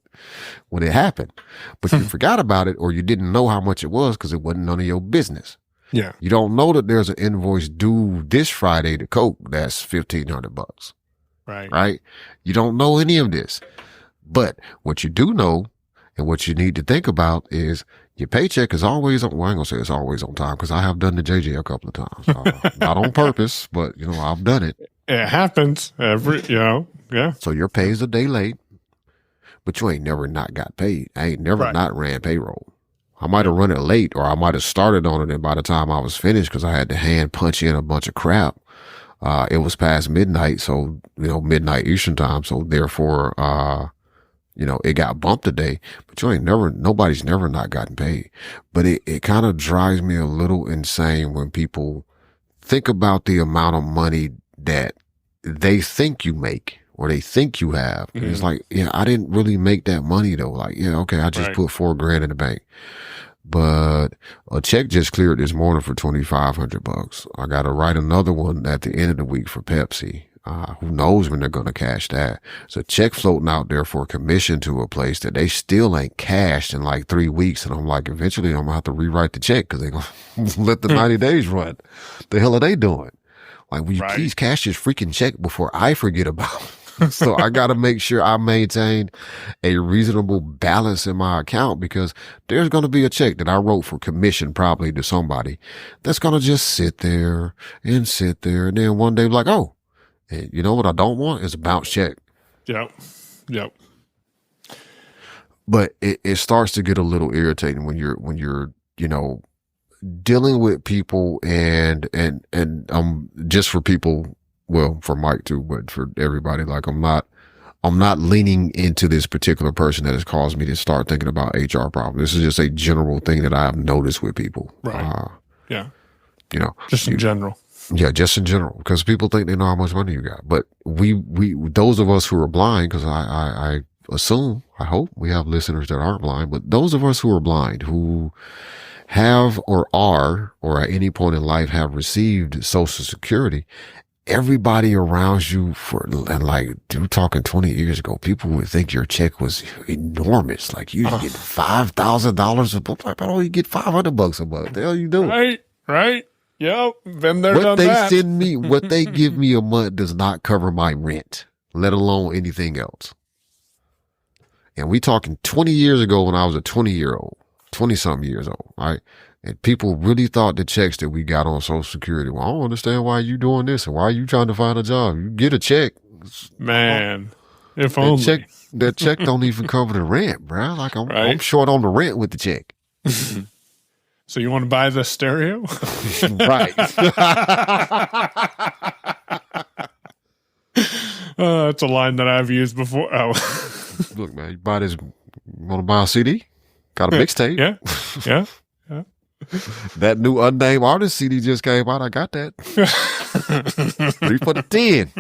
when it happened, but you forgot about it, or you didn't know how much it was because it wasn't none of your business. Yeah. You don't know that there's an invoice due this Friday to Coke that's $1,500. Right. You don't know any of this, but what you do know and what you need to think about is your paycheck is always on. Well, I ain't gonna say it's always on time because I have done the JJ a couple of times. Not on purpose, but I've done it. It happens yeah. So your pay is a day late, but you ain't never not got paid. I ain't never not ran payroll. I might have run it late, or I might have started on it, and by the time I was finished, because I had to hand punch in a bunch of crap, it was past midnight. So midnight Eastern time. So therefore, it got bumped today, but nobody's never not gotten paid. But it kind of drives me a little insane when people think about the amount of money that they think you make or they think you have. And it's like, I didn't really make that money though. Like, okay, I just put $4,000 in the bank. but a check just cleared this morning for $2,500. I got to write another one at the end of the week for Pepsi. Who knows when they're going to cash that? So check floating out there for a commission to a place that they still ain't cashed in like 3 weeks. And I'm like, eventually I'm gonna have to rewrite the check because they're going to let the 90 days run. The hell are they doing? Like, will you please cash this freaking check before I forget about it? So I got to make sure I maintain a reasonable balance in my account, because there's going to be a check that I wrote for commission probably to somebody that's going to just sit there. And then one day like, oh, and you know what I don't want is a bounce check. Yep. But it starts to get a little irritating when you're, you know, dealing with people and just for people, well, for Mike too, but for everybody, like I'm not leaning into this particular person that has caused me to start thinking about HR problems. This is just a general thing that I've noticed with people. Right. Yeah. You know, just in general. Yeah, just in general, because people think they know how much money you got. But we those of us who are blind, because I assume, I hope we have listeners that aren't blind, but those of us who are blind, who have or are, or at any point in life have received Social Security, everybody around you and like, dude, talking 20 years ago, people would think your check was enormous. Like you get $5,000 a month. Like, why don't you get $500 a month? The hell you doing? Right. Yep, been there, what done they that. send me, what they give me a month does not cover my rent, let alone anything else. And we talking 20 years ago when I was a 20-something years old, right? And people really thought the checks that we got on Social Security, well, I don't understand why you doing this and why are you trying to find a job? You get a check. Man, if only. That check don't even cover the rent, bro. Like I'm short on the rent with the check. So you want to buy the stereo? Right. That's a line that I've used before. Oh. Look, man, you want to buy a CD? Got a mixtape? Yeah. That new unnamed artist CD just came out. I got that. 3 for the 10.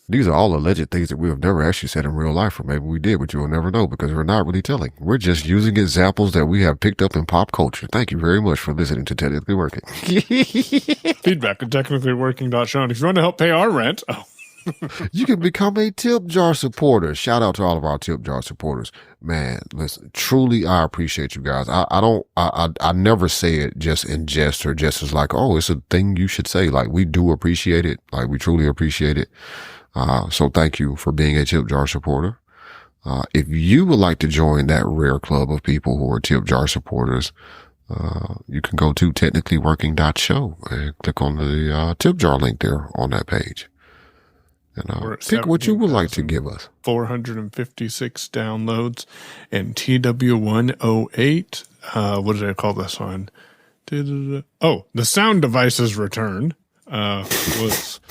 These are all alleged things that we have never actually said in real life, or maybe we did, but you will never know because we're not really telling. We're just using examples that we have picked up in pop culture. Thank you very much for listening to Technically Working. Feedback at technicallyworking.show. And if you want to help pay our rent, you can become a tip jar supporter. Shout out to all of our tip jar supporters. Man, listen, truly, I appreciate you guys. I never say it just in jest or just as like, oh, it's a thing you should say. Like, we do appreciate it. Like, we truly appreciate it. So thank you for being a tip jar supporter. If you would like to join that rare club of people who are tip jar supporters, you can go to technicallyworking.show and click on the tip jar link there on that page. And pick what you would like to give us. 456 downloads and TW108. What did I call this one? Oh, the sound devices return was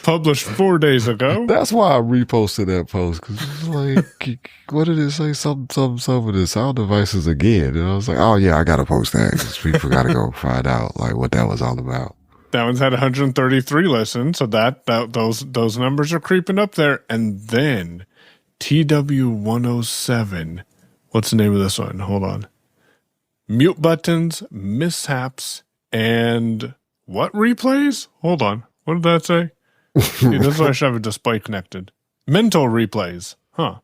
published 4 days ago. That's why I reposted that post, because it's like, what did it say? Some of the sound devices again. And I was like, oh yeah, I gotta post that because people gotta go find out like what that was all about. That one's had 133 listens, so those numbers are creeping up there. And then TW107. What's the name of this one? Hold on. Mute buttons, mishaps, and what replays? Hold on. What did that say? Yeah, that's why I should have a display connected. Mental replays. Huh.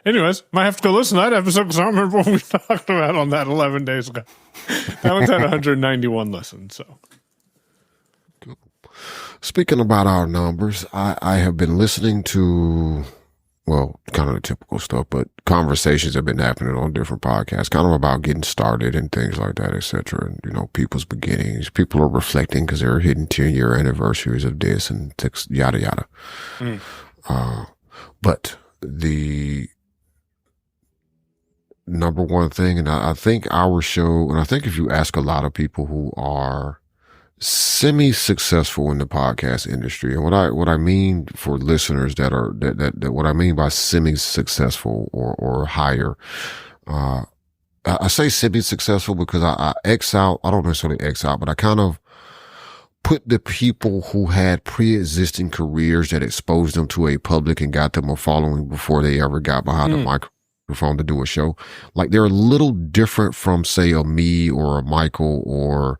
Anyways, might have to go listen to that episode because I don't remember what we talked about on that 11 days ago. That one's had 191 listens, so. Cool. Speaking about our numbers, I have been listening to, well, kind of the typical stuff, but conversations have been happening on different podcasts, kind of about getting started and things like that, etc. And, people's beginnings. People are reflecting because they're hitting 10-year anniversaries of this and yada, yada. But the number one thing, and I think our show, and I think if you ask a lot of people who are semi-successful in the podcast industry, and what I mean for listeners that what I mean by semi-successful or higher, I say semi-successful because I X out, I don't necessarily X out, but I kind of put the people who had pre-existing careers that exposed them to a public and got them a following before they ever got behind the microphone to do a show. Like they're a little different from, say, a me or a Michael or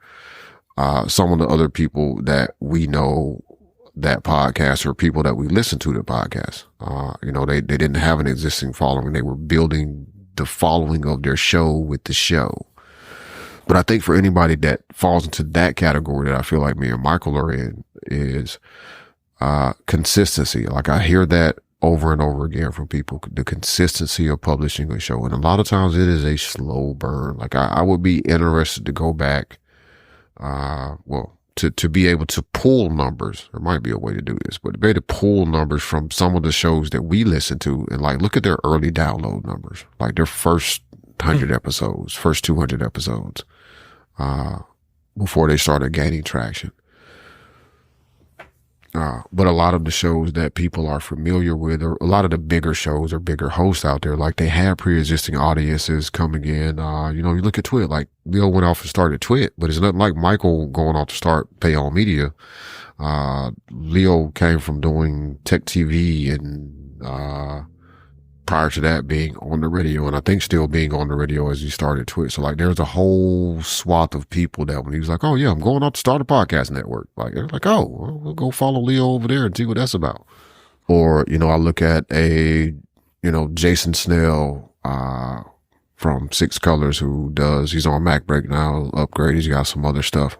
some of the other people that we know that podcast or people that we listen to the podcast. They didn't have an existing following. They were building the following of their show with the show. But I think for anybody that falls into that category that I feel like me and Michael are in is consistency. Like I hear that over and over again from people, the consistency of publishing a show. And a lot of times it is a slow burn. Like I would be interested to go back, to be able to pull numbers. There might be a way to do this, but to be able to pull numbers from some of the shows that we listen to and like look at their early download numbers, like their first 100 episodes, first 200 episodes, before they started gaining traction. But a lot of the shows that people are familiar with, or a lot of the bigger shows or bigger hosts out there, like they have pre-existing audiences coming in. You look at Twit, like Leo went off and started Twit, but it's nothing like Michael going off to start Pay On Media. Leo came from doing tech TV and, prior to that being on the radio, and I think still being on the radio as he started Twitch. So like there's a whole swath of people that when he was like, oh yeah, I'm going out to start a podcast network. Like they're like, oh, well, we'll go follow Leo over there and see what that's about. Or, I look at Jason Snell, from Six Colors he's on MacBreak now, upgrade. He's got some other stuff.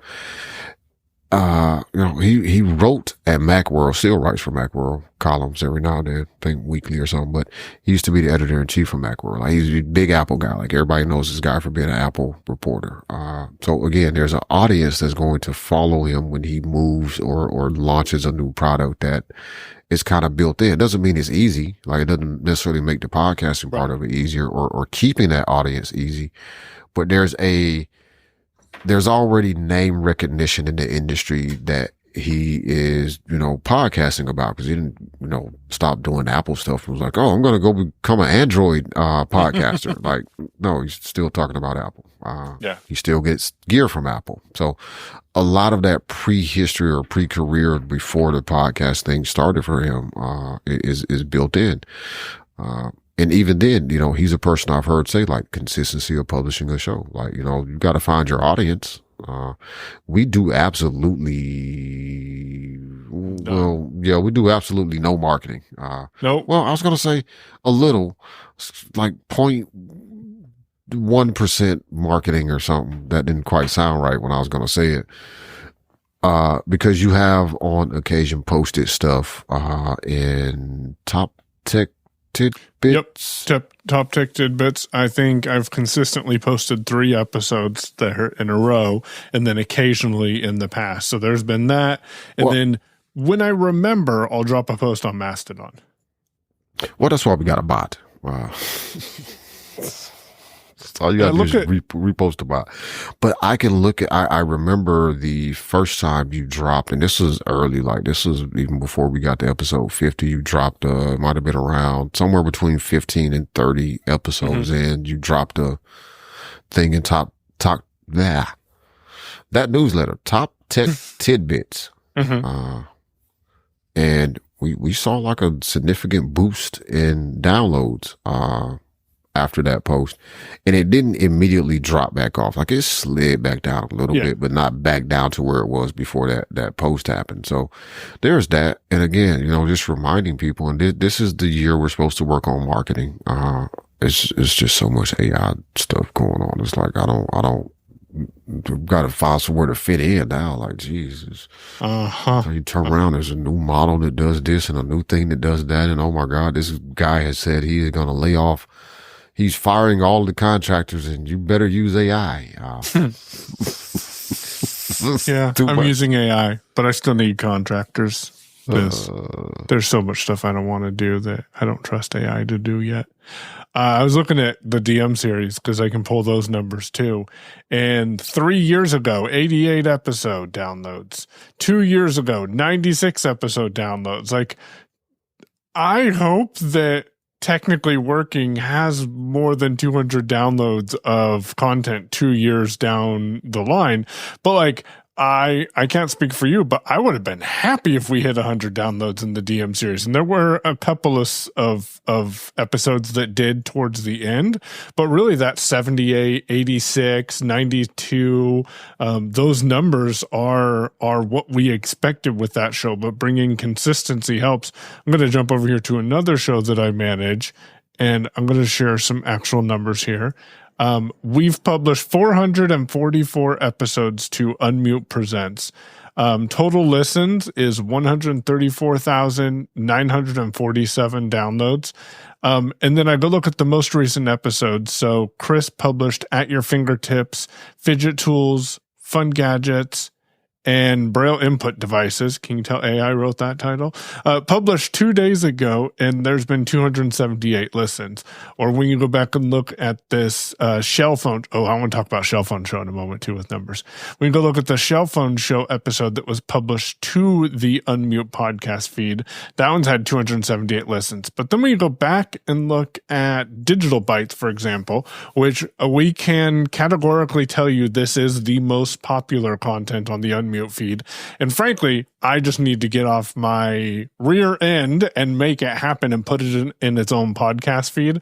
He wrote at Macworld, still writes for Macworld columns every now and then, I think weekly or something, but he used to be the editor-in-chief for Macworld. Like he's a big Apple guy. Like everybody knows this guy for being an Apple reporter. So again, there's an audience that's going to follow him when he moves or launches a new product that is kind of built in. It doesn't mean it's easy. Like it doesn't necessarily make the podcasting part of it easier or keeping that audience easy, but there's already name recognition in the industry that he is, podcasting about, because he didn't, stop doing Apple stuff. He was like, oh, I'm going to go become an Android podcaster. Like, no, he's still talking about Apple. He still gets gear from Apple. So a lot of that prehistory or pre-career before the podcast thing started for him is built in. And even then, he's a person I've heard say like consistency of publishing a show. Like, you got to find your audience. We do absolutely, we do absolutely no marketing. Nope. Well, I was going to say a little, like 0.1% marketing or something. That didn't quite sound right when I was going to say it. Because you have on occasion posted stuff, in Top Tech Tidbits. Yep. Top Tech Tidbits. I think I've consistently posted 3 episodes there in a row, and then occasionally in the past. So there's been that. And then when I remember, I'll drop a post on Mastodon. Well, that's why we got a bot. Wow. All you got to do is repost the bot. But I can look at, I remember the first time you dropped, and this was early, like this was even before we got to episode 50, you dropped, it might have been around somewhere between 15 and 30 episodes in, you dropped a thing in that newsletter, Top Tech Tidbits. And we saw like a significant boost in downloads, after that post, and it didn't immediately drop back off. Like it slid back down a little bit, but not back down to where it was before that post happened. So there's that. And again, just reminding people, and this is the year we're supposed to work on marketing. It's just so much AI stuff going on. It's like, I don't got to find somewhere to fit in now. Like, Jesus. So you turn around, there's a new model that does this and a new thing that does that. And oh my God, this guy has said he is going to lay off. He's firing all the contractors, and you better use AI. I'm using AI, but I still need contractors. There's so much stuff I don't want to do that I don't trust AI to do yet. I was looking at the DM series because I can pull those numbers too. And 3 years ago, 88 episode downloads. 2 years ago, 96 episode downloads. Like, I hope that Technically Working has more than 200 downloads of content 2 years down the line. But like, I can't speak for you, but I would have been happy if we hit 100 downloads in the DM series. And there were a couple of episodes that did towards the end, but really that 78, 86, 92, those numbers are what we expected with that show, but bringing consistency helps. I'm going to jump over here to another show that I manage, and I'm going to share some actual numbers here. We've published 444 episodes to Unmute Presents. Total listens is 134,947 downloads. And then I go look at the most recent episodes. So Chris published At Your Fingertips, Fidget Tools, Fun Gadgets, and Braille Input Devices. Can you tell AI wrote that title? Published 2 days ago, and there's been 278 listens. Or when you go back and look at this Shell Phone, I want to talk about Shell Phone Show in a moment too with numbers. When you go look at the Shell Phone Show episode that was published to the Unmute podcast feed, that one's had 278 listens. But then when you go back and look at Digital Bytes, for example, which we can categorically tell you this is the most popular content on the Unmute feed. And frankly, I just need to get off my rear end and make it happen and put it in its own podcast feed.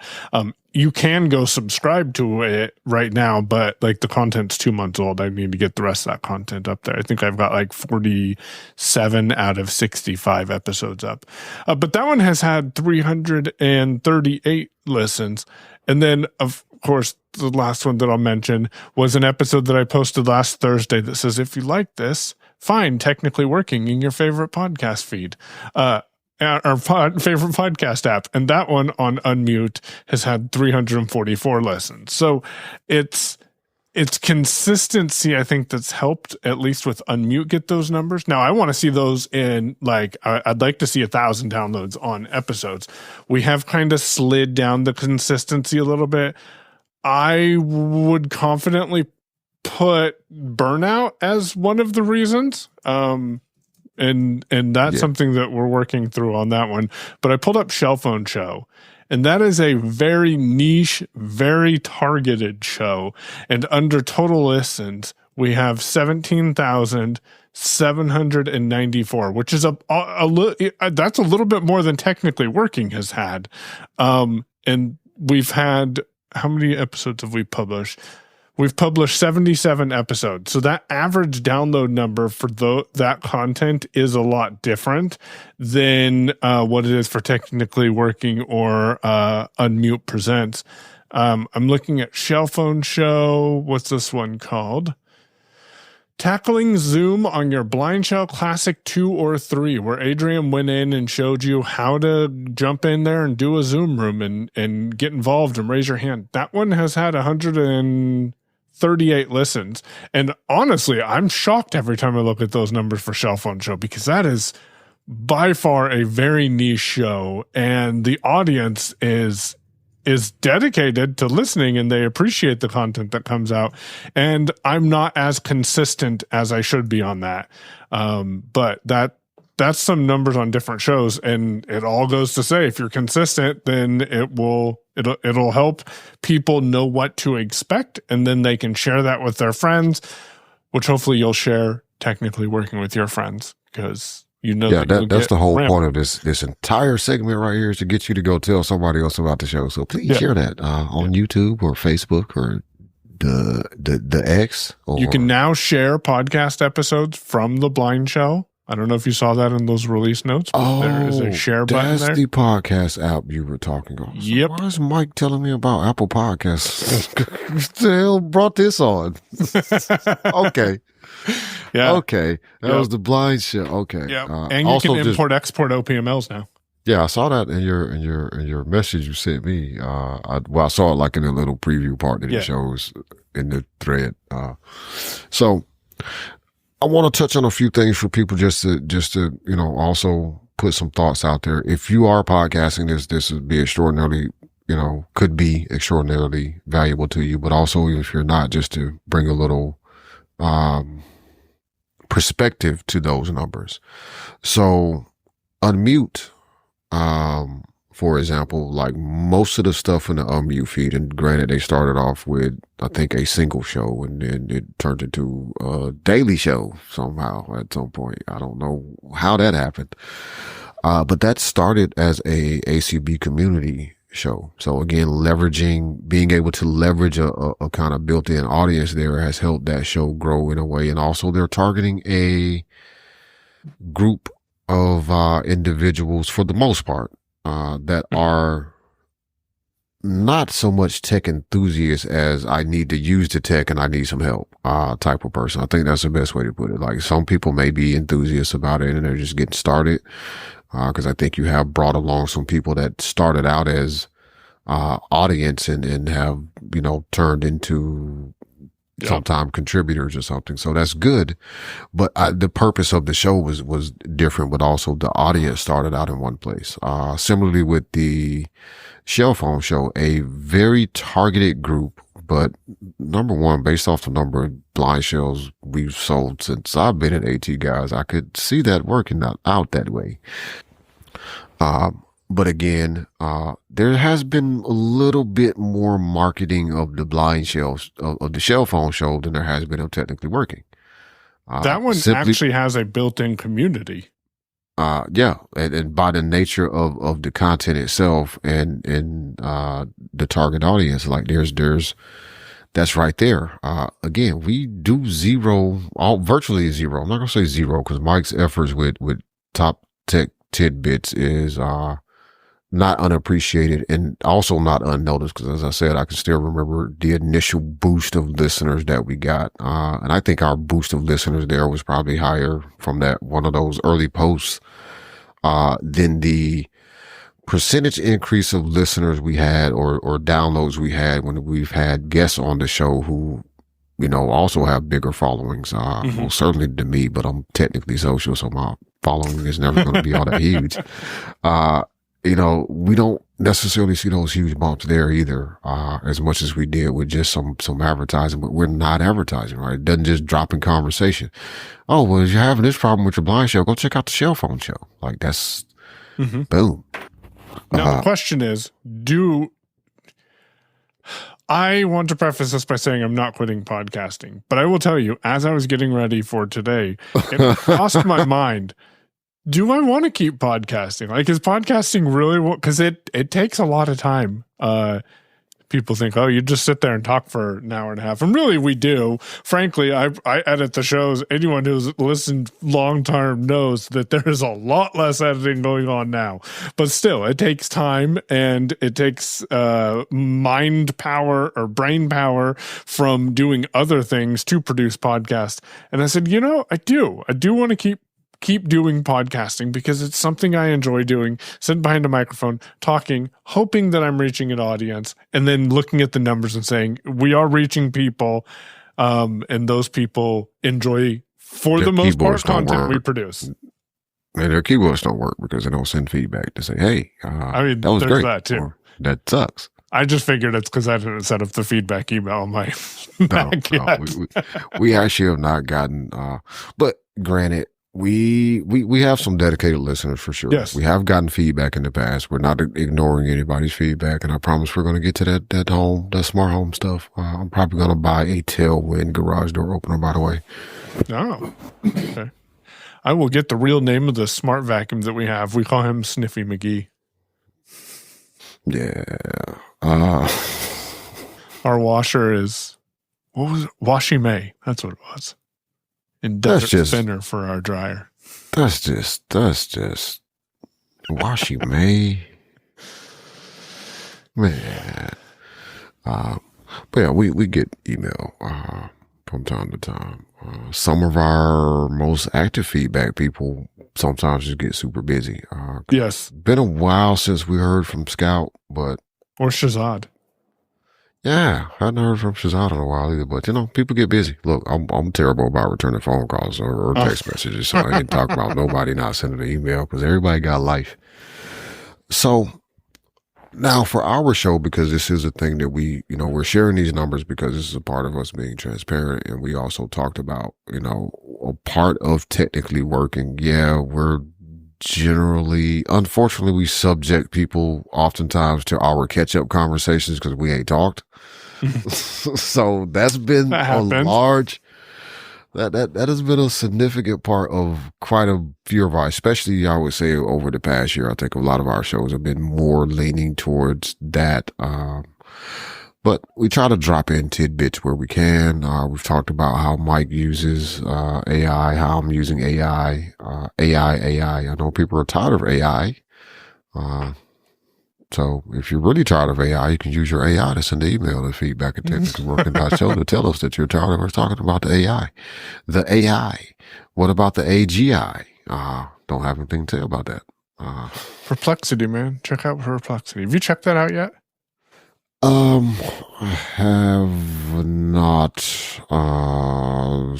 You can go subscribe to it right now, but like the content's 2 months old. I need to get the rest of that content up there. I think I've got like 47 out of 65 episodes up. But that one has had 338 listens. And then, of course, the last one that I'll mention was an episode that I posted last Thursday that says, if you like this, find Technically Working in your favorite podcast feed, favorite podcast app. And that one on Unmute has had 344 listens. So it's consistency, I think, that's helped at least with Unmute get those numbers. Now I want to see those in I'd like to see 1,000 downloads on episodes. We have kind of slid down the consistency a little bit. I would confidently put burnout as one of the reasons. And that's something that we're working through on that one. But I pulled up Shell Phone Show, and that is a very niche, very targeted show. And under total listens, we have 17,794, which is that's a little bit more than Technically Working has had. And we've had, how many episodes have we published? We've published 77 episodes. So that average download number for that content is a lot different than what it is for Technically Working or Unmute Presents. I'm looking at Shell Phone Show. What's this one called? Tackling Zoom on your Blind Shell Classic 2 or 3, where Adrian went in and showed you how to jump in there and do a Zoom room and get involved and raise your hand. That one has had 138 listens. And honestly, I'm shocked every time I look at those numbers for Shell Phone Show, because that is by far a very niche show, and the audience is dedicated to listening, and they appreciate the content that comes out. And I'm not as consistent as I should be on that. But that's some numbers on different shows, and it all goes to say, if you're consistent, then it'll help people know what to expect, and then they can share that with their friends, which hopefully you'll share Technically Working with your friends, because that's the whole point of this entire segment right here, is to get you to go tell somebody else about the show. So please share that on YouTube or Facebook or the X. You can now share podcast episodes from the Blind Shell. I don't know if you saw that in those release notes, but there is a share button there. That's the podcast app you were talking about. So yep. Why is Mike telling me about Apple Podcasts? What the hell brought this on? Okay. Yeah. Okay. That was the Blind Shell. Okay. Yeah. And you can export OPMLs now. Yeah, I saw that in your message you sent me. I saw it like in a little preview part that it shows in the thread. So I want to touch on a few things for people just to also put some thoughts out there. If you are podcasting, this would be extraordinarily, could be extraordinarily valuable to you. But also, if you're not, just to bring a little perspective to those numbers. So Unmute, for example, like most of the stuff in the Unmute feed, and granted, they started off with, I think, a single show, and then it turned into a daily show somehow at some point. I don't know how that happened. But that started as a ACB community show. So again, being able to leverage a kind of built-in audience there has helped that show grow in a way. And also they're targeting a group of individuals for the most part that are not so much tech enthusiasts as I need to use the tech and I need some help type of person. I think that's the best way to put it. Like some people may be enthusiasts about it and they're just getting started. Cause I think you have brought along some people that started out as audience and have, turned into sometime contributors or something. So that's good. But the purpose of the show was different, but also the audience started out in one place. Similarly with the Shell Phone show, a very targeted group, but number one, based off the number of blind shells we've sold since I've been at AT Guys, I could see that working out that way. But again, there has been a little bit more marketing of the blind shells of the Shell Phone show than there has been of technically working. That one actually has a built-in community. Yeah. And by the nature of the content itself and the target audience, like that's right there. Again, we do virtually zero. I'm not going to say zero because Mike's efforts with top tech tidbits is, not unappreciated and also not unnoticed. Cause as I said, I can still remember the initial boost of listeners that we got. And I think our boost of listeners there was probably higher from that one of those early posts, than the percentage increase of listeners we had or downloads we had when we've had guests on the show who, also have bigger followings. Well, certainly to me, but I'm technically social, so my following is never going to be all that huge. We don't necessarily see those huge bumps there either, as much as we did with just some advertising, but we're not advertising, right? It doesn't just drop in conversation. Oh, well, if you're having this problem with your blind show, go check out the Shell Phone show. Like that's boom. Now the question is, I want to preface this by saying I'm not quitting podcasting, but I will tell you, as I was getting ready for today, it crossed my mind, do I want to keep podcasting? Like, is podcasting really because it takes a lot of time. People think, oh, you just sit there and talk for an hour and a half. And really, we do. Frankly, I edit the shows. Anyone who's listened long term knows that there is a lot less editing going on now. But still, it takes time and it takes mind power or brain power from doing other things to produce podcasts. And I said, I do want to keep doing podcasting because it's something I enjoy doing, sitting behind a microphone, talking, hoping that I'm reaching an audience, and then looking at the numbers and saying, we are reaching people, and those people enjoy, for the most part, content we produce. And their keyboards don't work because they don't send feedback to say, hey, that was great. That too. Or, that sucks. I just figured it's because I didn't set up the feedback email on my Mac yet. We actually have not gotten, but granted, we have some dedicated listeners for sure. Yes. We have gotten feedback in the past. We're not ignoring anybody's feedback, and I promise we're going to get to that smart home stuff. I'm probably going to buy a Tailwind garage door opener, by the way. Oh, okay. I will get the real name of the smart vacuum that we have. We call him Sniffy McGee. Yeah. Our washer is, what was it? Washi May. That's what it was. And desert spinner for our dryer. That's just Washi May. Man. But yeah, we get email from time to time. Some of our most active feedback people sometimes just get super busy. Yes. Been a while since we heard from Scout, but or Shazad. Yeah, I hadn't heard from Shazad in a while either, but people get busy. Look, I'm terrible about returning phone calls or text messages, so I ain't talk about nobody not sending an email because everybody got life. So now for our show, because this is a thing that we're sharing these numbers because this is a part of us being transparent, and we also talked about, a part of technically working. Yeah, we're generally, unfortunately, we subject people oftentimes to our catch-up conversations because we ain't talked. So that's been a large, that has been a significant part of quite a few of our, especially I would say over the past year. I think a lot of our shows have been more leaning towards that. But we try to drop in tidbits where we can. We've talked about how Mike uses AI, how I'm using AI, AI. I know people are tired of AI. So if you're really tired of AI, you can use your AI to send an email to feedback@technicalworking.show to tell us that you're tired of us talking about the AI. The AI. What about the AGI? Don't have anything to say about that. Perplexity, man. Check out Perplexity. Have you checked that out yet? I have not,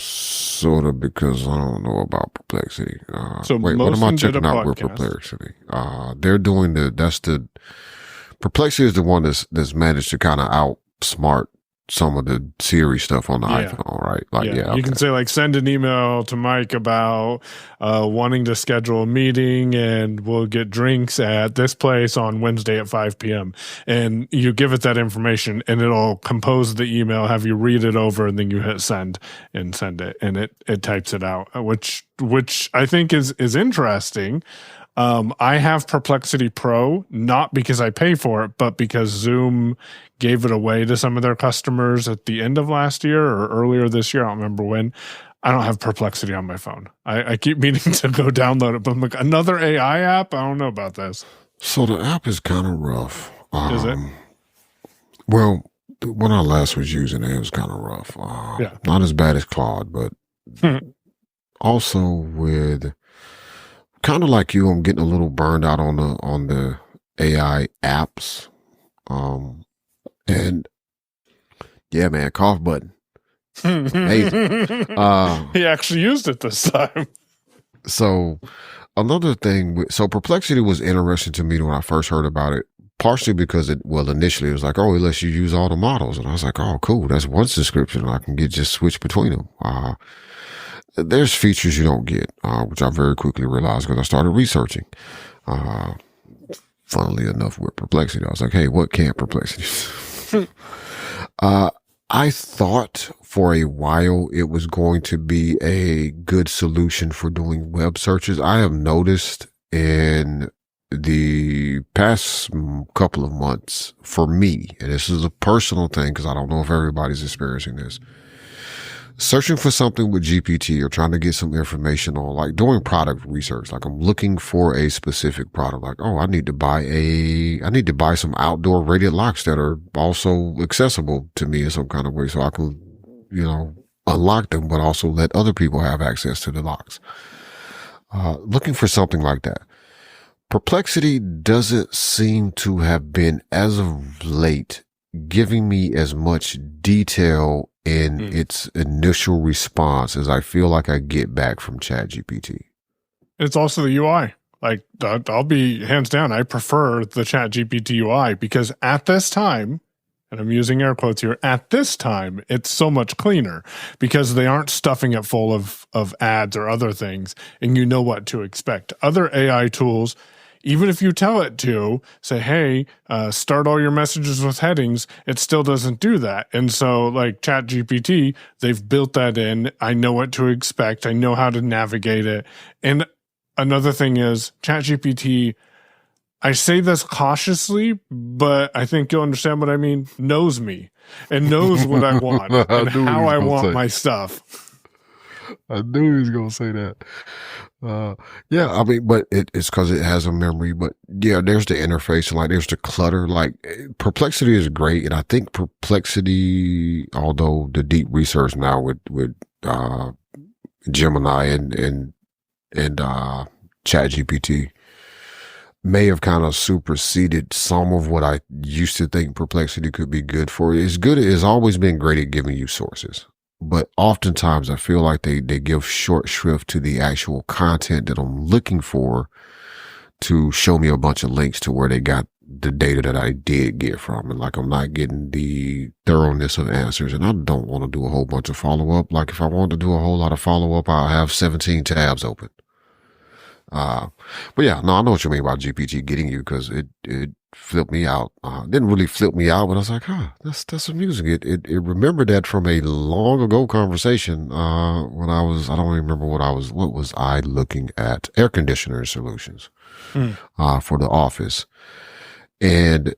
sort of, because I don't know about Perplexity. Wait, what am I checking out with Perplexity? They're doing Perplexity is the one that's managed to kind of outsmart some of the Siri stuff on the iPhone, right? Like, you can say like, send an email to Mike about wanting to schedule a meeting, and we'll get drinks at this place on Wednesday at 5 p.m. And you give it that information, and it'll compose the email, have you read it over, and then you hit send and send it, and it types it out, which I think is interesting. I have Perplexity Pro, not because I pay for it, but because Zoom gave it away to some of their customers at the end of last year or earlier this year. I don't remember when. I don't have Perplexity on my phone. I keep meaning to go download it, but I'm like, another AI app? I don't know about this. So the app is kind of rough. Is it? Well, when I last was using it, it was kind of rough. Not as bad as Claude, but also with... kind of like you, I'm getting a little burned out on the AI apps. And yeah, man, cough button. Amazing. He actually used it this time. So another thing, so Perplexity was interesting to me when I first heard about it, partially because initially it was like, oh, it lets you use all the models. And I was like, oh, cool. That's one subscription. I can just switch between them. There's features you don't get, which I very quickly realized because I started researching. Funnily enough, with Perplexity, I was like, hey, what can't Perplexity? I thought for a while it was going to be a good solution for doing web searches. I have noticed in the past couple of months, for me, and this is a personal thing because I don't know if everybody's experiencing this, searching for something with GPT or trying to get some information on, like doing product research. Like I'm looking for a specific product. Like, oh, I need to buy some outdoor rated locks that are also accessible to me in some kind of way so I can, unlock them, but also let other people have access to the locks. Looking for something like that. Perplexity doesn't seem to have been, as of late, giving me as much detail in its initial response as I feel like I get back from ChatGPT. It's also the UI. Like, I'll be hands down, I prefer the ChatGPT UI because at this time, and I'm using air quotes here, at this time, it's so much cleaner because they aren't stuffing it full of ads or other things, and you know what to expect. Other AI tools, even if you tell it to say, hey, start all your messages with headings, it still doesn't do that. And so like ChatGPT, they've built that in. I know what to expect. I know how to navigate it. And another thing is ChatGPT, I say this cautiously, but I think you'll understand what I mean, knows me and knows what I want and how I want my stuff. I knew he was going to say that. Yeah, I mean, but it's because it has a memory. But yeah, there's the interface, and like there's the clutter. Like Perplexity is great, and I think Perplexity, although the deep research now with Gemini and ChatGPT may have kind of superseded some of what I used to think Perplexity could be good for. It's always been great at giving you sources. But oftentimes I feel like they give short shrift to the actual content that I'm looking for to show me a bunch of links to where they got the data that I did get from. And like, I'm not getting the thoroughness of answers, and I don't want to do a whole bunch of follow-up. Like if I wanted to do a whole lot of follow-up, I'll have 17 tabs open. But yeah, no, I know what you mean about GPT getting you because it flipped me out. Didn't really flip me out, but I was like, that's amusing. It remembered that from a long ago conversation, when I don't even remember what was I looking at? Air conditioner solutions, for the office. And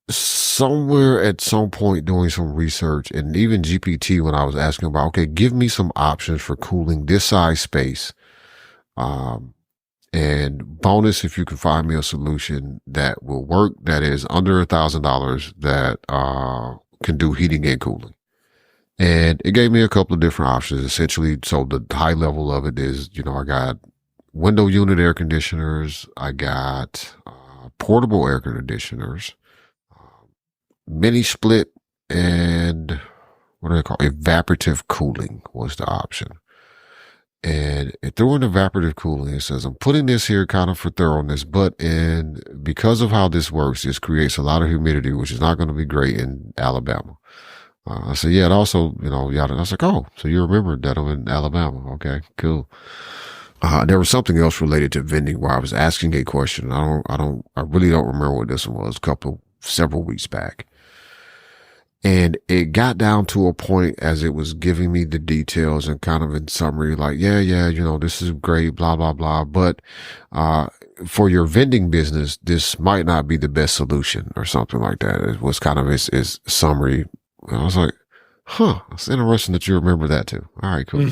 somewhere at some point doing some research, and even GPT, when I was asking about, okay, give me some options for cooling this size space. And bonus, if you can find me a solution that will work, that is under $1,000, that can do heating and cooling. And it gave me a couple of different options, essentially. So the high level of it is, I got window unit air conditioners. I got portable air conditioners, mini split, and what do they call it? Evaporative cooling was the option. And it threw in evaporative cooling. It says, I'm putting this here kind of for thoroughness, but because of how this works, this creates a lot of humidity, which is not going to be great in Alabama. I said, yeah, it also, yada. I was like, oh, so you remembered that I'm in Alabama. Okay, cool. There was something else related to vending where I was asking a question. I really don't remember what this one was, several weeks back. And it got down to a point as it was giving me the details and kind of in summary, like, yeah, this is great, blah, blah, blah. But, for your vending business, this might not be the best solution or something like that. It was kind of its summary. And I was like, it's interesting that you remember that too. All right, cool.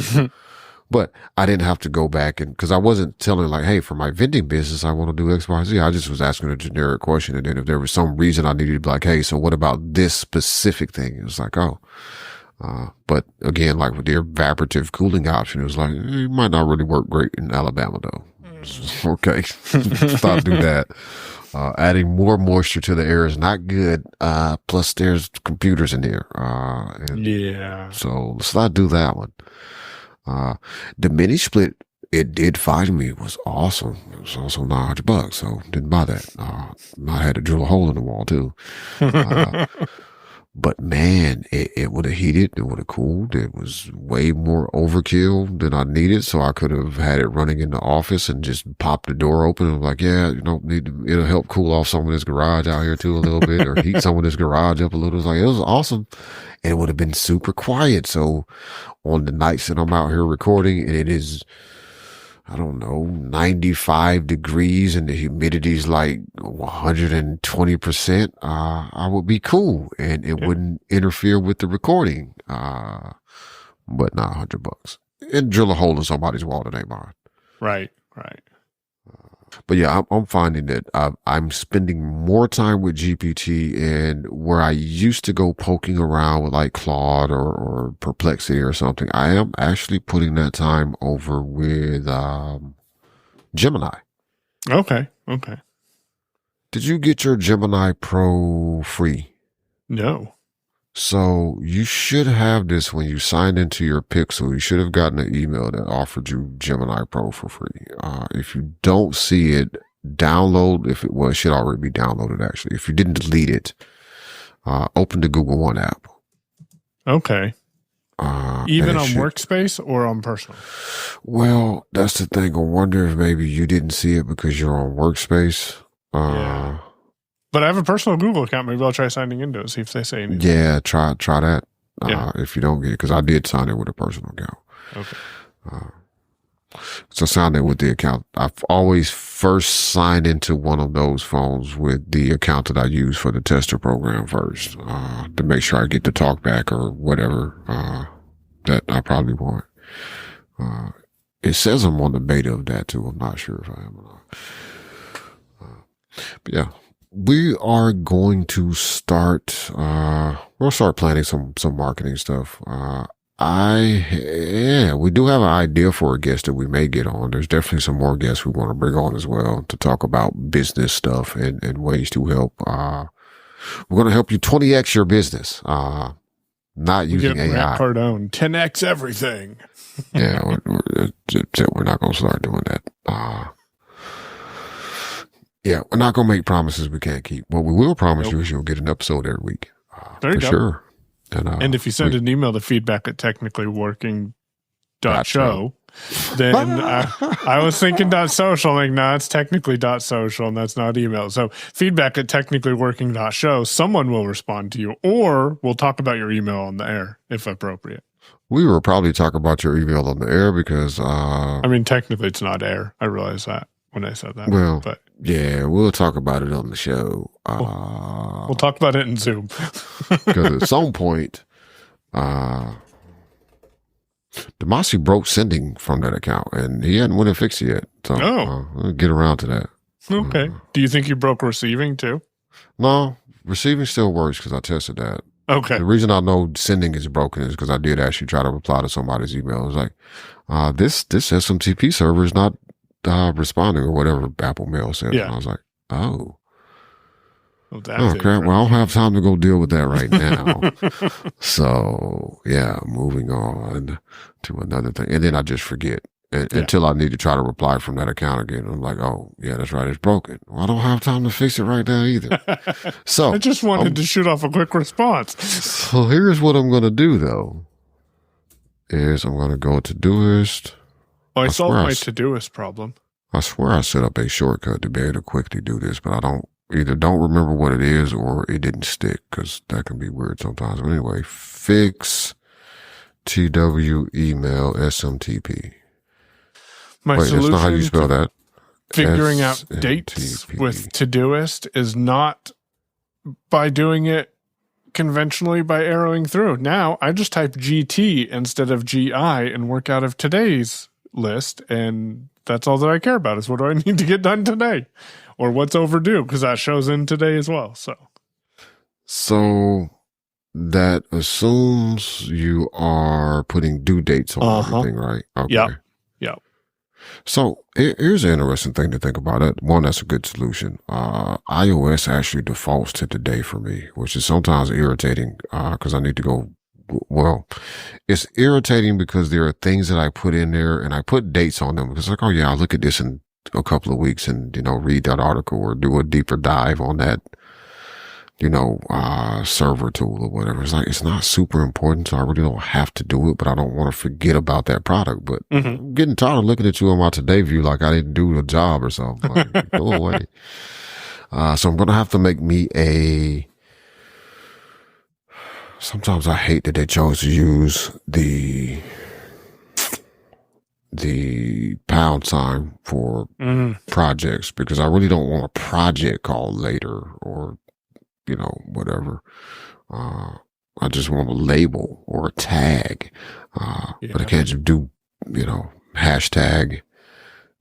But I didn't have to go back cause I wasn't telling like, hey, for my vending business, I want to do X, Y, Z. I just was asking a generic question. And then if there was some reason I needed to be like, hey, so what about this specific thing? It was like, but again, like with the evaporative cooling option, it was like, it might not really work great in Alabama though. Okay. Stop doing that. Adding more moisture to the air is not good. Plus there's computers in here. Yeah. So let's not do that one. The mini split, it did find me. It was awesome. It was also $900, so didn't buy that. I had to drill a hole in the wall too. But man, it would have heated. It would have cooled. It was way more overkill than I needed. So I could have had it running in the office and just pop the door open. And like, yeah, it'll help cool off some of this garage out here too a little bit, or heat some of this garage up a little. It was awesome. And it would have been super quiet. So on the nights that I'm out here recording and it is, 95 degrees and the humidity's like 120%, I would be cool and it wouldn't interfere with the recording. But not $100. And drill a hole in somebody's wall that ain't mine. Right. But yeah, I'm finding that I'm spending more time with GPT, and where I used to go poking around with like Claude or Perplexity or something, I am actually putting that time over with Gemini. Okay. Did you get your Gemini Pro free? No. So you should have this when you signed into your Pixel. You should have gotten an email that offered you Gemini Pro for free. If you don't see it, download. It should already be downloaded actually. If you didn't delete it, open the Google One app. Okay. Even on Workspace or on Personal? Well, that's the thing. I wonder if maybe you didn't see it because you're on Workspace. Yeah. But I have a personal Google account. Maybe I'll try signing into it, see if they say anything. Yeah, try that. If you don't get it, because I did sign in with a personal account. Okay. So sign in with the account. I've always first signed into one of those phones with the account that I use for the tester program first, to make sure I get the talkback or whatever that I probably want. It says I'm on the beta of that too. I'm not sure if I am or not. But yeah. We are going to start, we'll start planning some marketing stuff. We do have an idea for a guest that we may get on. There's definitely some more guests we want to bring on as well to talk about business stuff and ways to help. We're going to help you 20x your business, not using AI. Grant Cardone, 10x everything. Yeah, we're not going to start doing that. Yeah, we're not going to make promises we can't keep. What we will promise you is you'll get an episode every week. There you go. Sure. And if you send an email to feedback@technicallyworking.show, Then I was thinking .social. I'm like, nah, it's technically .social, and that's not email. So feedback at technicallyworking.show. Someone will respond to you, or we'll talk about your email on the air if appropriate. We will probably talk about your email on the air because I mean, technically it's not air. I realize that when I said that. Well, but yeah, we'll talk about it on the show. We'll talk about it in Zoom. Because at some point, Damashe broke sending from that account, and he hadn't went and fixed it yet. So we'll get around to that. Okay. Do you think you broke receiving too? No, receiving still works because I tested that. Okay. The reason I know sending is broken is because I did actually try to reply to somebody's email. It was like, this SMTP server is not responding, or whatever Apple Mail said. Yeah. And I was like, oh. Well, that's okay. Well, I don't have time to go deal with that right now. So yeah, moving on to another thing. And then I just forget until I need to try to reply from that account again. I'm like, oh yeah, that's right. It's broken. Well, I don't have time to fix it right now either. So I just wanted to shoot off a quick response. So here's what I'm going to do though, is I'm going to go to Todoist. Oh, I solved my Todoist problem. I swear I set up a shortcut to be able to quickly do this, but I don't remember what it is or it didn't stick, because that can be weird sometimes. But anyway, fix TW email SMTP. My solution that's not how you spell that. Figuring out dates with Todoist is not by doing it conventionally by arrowing through. Now I just type GT instead of GI and work out of today's list, and that's all that I care about is what do I need to get done today, or what's overdue, because that shows in today as well. So that assumes you are putting due dates on everything, right? Okay. Yep. So here's an interesting thing to think about. One, that's a good solution. iOS actually defaults to today for me, which is sometimes irritating because I need to go. Well, it's irritating because there are things that I put in there and I put dates on them because like, oh yeah, I'll look at this in a couple of weeks and, read that article or do a deeper dive on that, server tool or whatever. It's like, it's not super important. So I really don't have to do it, but I don't want to forget about that product. But I'm getting tired of looking at you on my today view like I didn't do the job or something. Like, go away. So I'm going to have to make me sometimes I hate that they chose to use the £sign for projects, because I really don't want a project called later or, whatever. I just want a label or a tag. But I can't just do, hashtag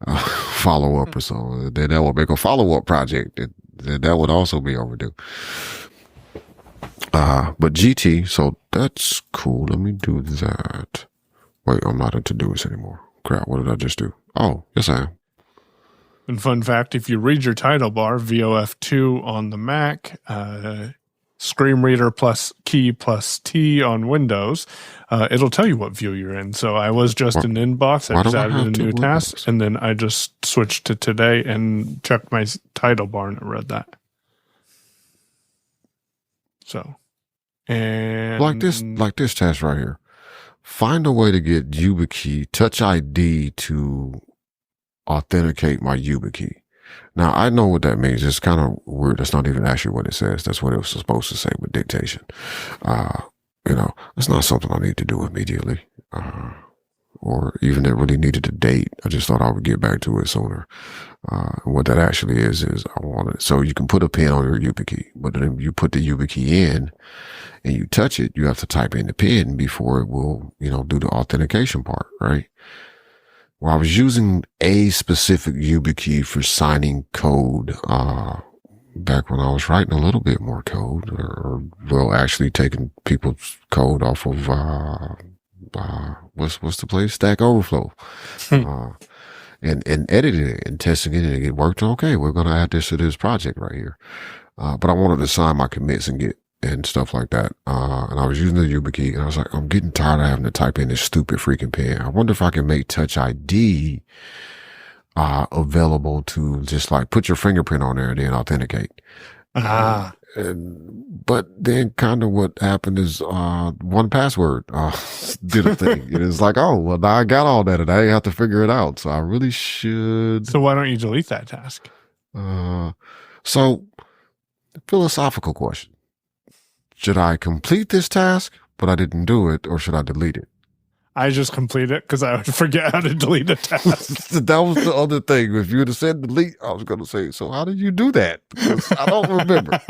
follow up or something. Then that would make a follow up project. That would also be overdue. But GT, so that's cool. Let me do that. Wait, I'm not in Todoist anymore. Crap, what did I just do? Oh, yes I am. And fun fact, if you read your title bar, VOF2 on the Mac, screen reader plus key plus T on Windows, it'll tell you what view you're in. So I was just in inbox. I just added a new task, and then I just switched to today and checked my title bar and it read that. So, and like this task right here. Find a way to get YubiKey Touch ID to authenticate my YubiKey. Now, I know what that means. It's kind of weird. That's not even actually what it says. That's what it was supposed to say with dictation. It's not something I need to do immediately. Or even that really needed a date. I just thought I would get back to it sooner. What that actually is I wanted. So you can put a pin on your YubiKey, but then you put the YubiKey in and you touch it, you have to type in the pin before it will, do the authentication part, right? Well, I was using a specific YubiKey for signing code, back when I was writing a little bit more code or actually taking people's code off of, what's the place? Stack Overflow. And editing it and testing it, and it worked. Okay, we're going to add this to this project right here. But I wanted to sign my commits and stuff like that. And I was using the YubiKey, and I was like, I'm getting tired of having to type in this stupid freaking pin. I wonder if I can make Touch ID available to just like put your fingerprint on there and then authenticate. But then kind of what happened is, 1Password, did a thing. It is like, oh, well, now I got all that and I have to figure it out. So I really should. So why don't you delete that task? So philosophical question. Should I complete this task, but I didn't do it, or should I delete it? I just complete it because I would forget how to delete a task. That was the other thing. If you would have said delete, I was going to say, so how did you do that? Because I don't remember.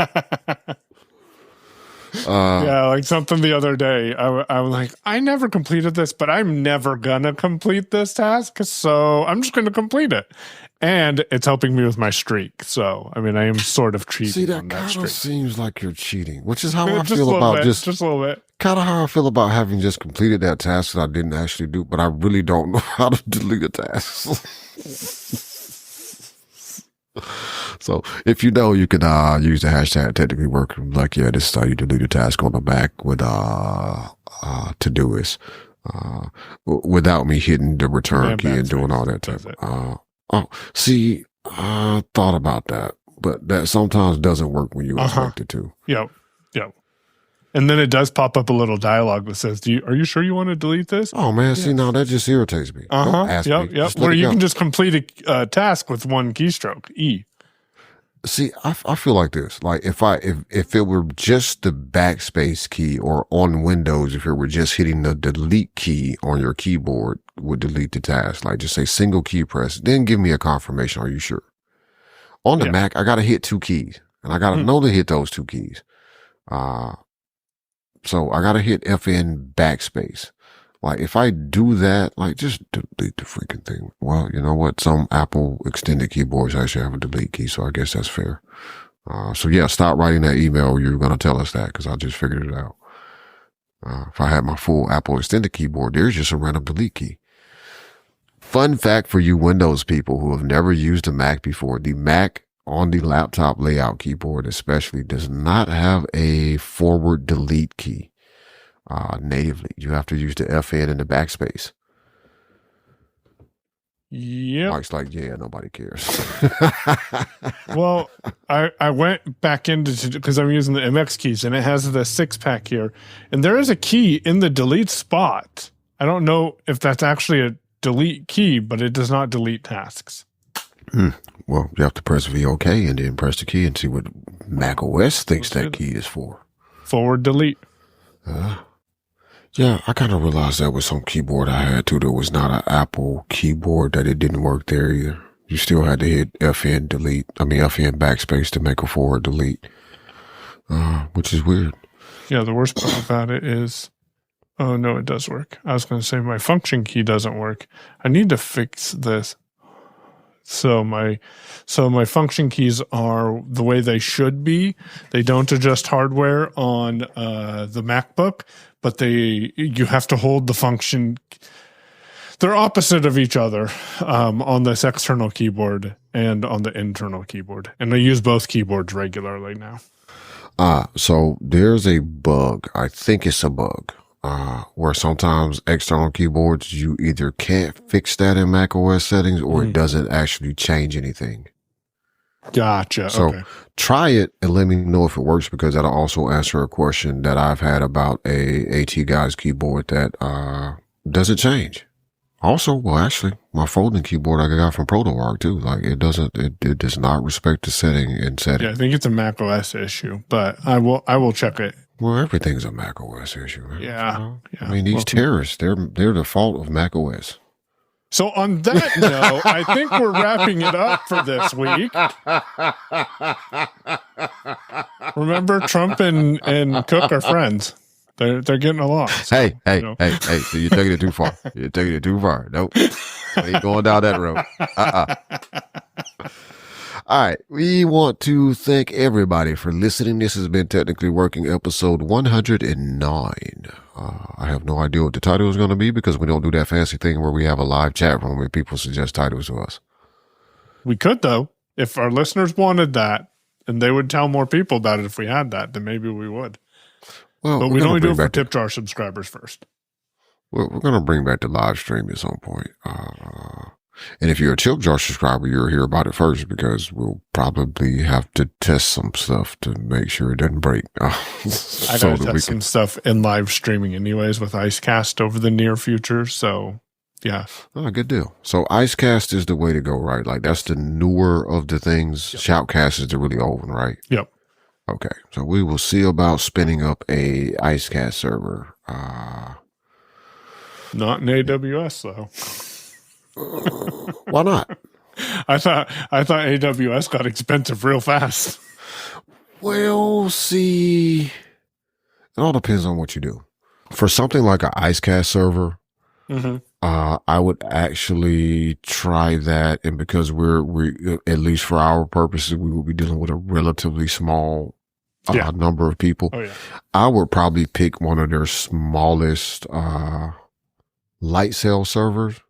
Yeah, like something the other day, I was like, I never completed this, but I'm never going to complete this task. So I'm just going to complete it. And it's helping me with my streak. So, I mean, I am sort of cheating. See, that on that kind of streak. Seems like you're cheating, which is how I Just feel about just a little bit. Kind of how I feel about having just completed that task that I didn't actually do, but I really don't know how to delete a task. So if you know, you can use the hashtag technically working. Like, yeah, this is how you delete a task on the Mac with Todoist, without me hitting the return key and doing all that type. See, I thought about that, but that sometimes doesn't work when you expect it to. Yep. And then it does pop up a little dialogue that says, are you sure you want to delete this? Oh, man. Yes. See, now that just irritates me. Don't ask me. Yep. Where you can just complete a task with one keystroke, E. See, I feel like this. Like if it were just the backspace key, or on Windows, if it were just hitting the delete key on your keyboard would delete the task. Like just say single key press, then give me a confirmation. Are you sure? On the Mac, I got to hit 2 keys, and I got to know to hit those 2 keys. So I got to hit FN backspace. Like if I do that, like just delete the freaking thing. Well, you know what? Some Apple extended keyboards actually have a delete key, so I guess that's fair. So yeah, stop writing that email. You're going to tell us that because I just figured it out. If I had my full Apple extended keyboard, there's just a random delete key. Fun fact for you Windows people who have never used a Mac before, the Mac on the laptop layout keyboard especially does not have a forward delete key. Natively, you have to use the FN and the backspace. Yeah. Mike's like, yeah, nobody cares. Well, I went back into, because I'm using the MX keys, and it has the 6-pack here, and there is a key in the delete spot. I don't know if that's actually a delete key, but it does not delete tasks. Well, you have to press VOK and then press the key and see what macOS thinks that key is for. Forward delete. Yeah, I kind of realized that with some keyboard I had too. There was not an Apple keyboard that it didn't work there either. You still had to hit FN backspace to make a forward delete, which is weird. Yeah, the worst part about it is, oh no, it does work. I was going to say my function key doesn't work. I need to fix this. So my function keys are the way they should be. They don't adjust hardware on the MacBook, but you have to hold the function. They're opposite of each other on this external keyboard and on the internal keyboard. And I use both keyboards regularly now. So there's a bug. I think it's a bug. Where sometimes external keyboards, you either can't fix that in macOS settings or it doesn't actually change anything. Gotcha. So try it and let me know if it works, because that'll also answer a question that I've had about a AT Guys keyboard that doesn't change. Also, well, actually, my folding keyboard I got from ProtoArc too. Like it does not respect the setting in settings. Yeah, I think it's a macOS issue, but I will check it. Well, everything's a macOS issue. Man. Yeah. I mean, these terrorists, they're the fault of macOS. So on that note, I think we're wrapping it up for this week. Remember, Trump and Cook are friends. They're getting along. So, hey, so you're taking it too far. You're taking it too far. Nope. Ain't going down that road. All right. We want to thank everybody for listening. This has been Technically Working episode 109. I have no idea what the title is going to be because we don't do that fancy thing where we have a live chat room where people suggest titles to us. We could, though. If our listeners wanted that and they would tell more people about it if we had that, then maybe we would. Well, but we'd only do it for tip jar subscribers first. Well, we're going to bring back the live stream at some point. And if you're a tip jar subscriber, you'll hear about it first because we'll probably have to test some stuff to make sure it doesn't break. I gotta test some stuff in live streaming anyways with Icecast over the near future. So yeah. Oh, good deal. So Icecast is the way to go, right? Like that's the newer of the things. Yep. Shoutcast is the really old one, right? Yep. Okay. So we will see about spinning up a Icecast server. Not in AWS though. Why not? I thought AWS got expensive real fast. Well, see, it all depends on what you do. For something like an Icecast server, I would actually try that. And because we're at least for our purposes, we will be dealing with a relatively small number of people. Oh, yeah. I would probably pick one of their smallest light sail servers.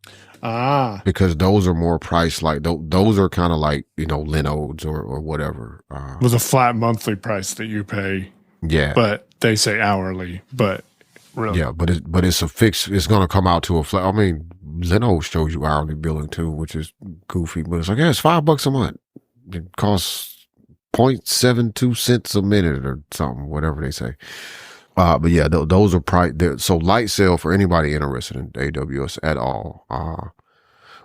Because those are more priced, like those are kind of like, Linodes or whatever. With a flat monthly price that you pay. Yeah. But they say hourly, but really. Yeah, but it's a fix. It's going to come out to a flat. I mean, Linode shows you hourly billing too, which is goofy, but it's like, yeah, it's $5 a month. It costs 0.72 cents a minute or something, whatever they say. But yeah, those are so light sail for anybody interested in AWS at all.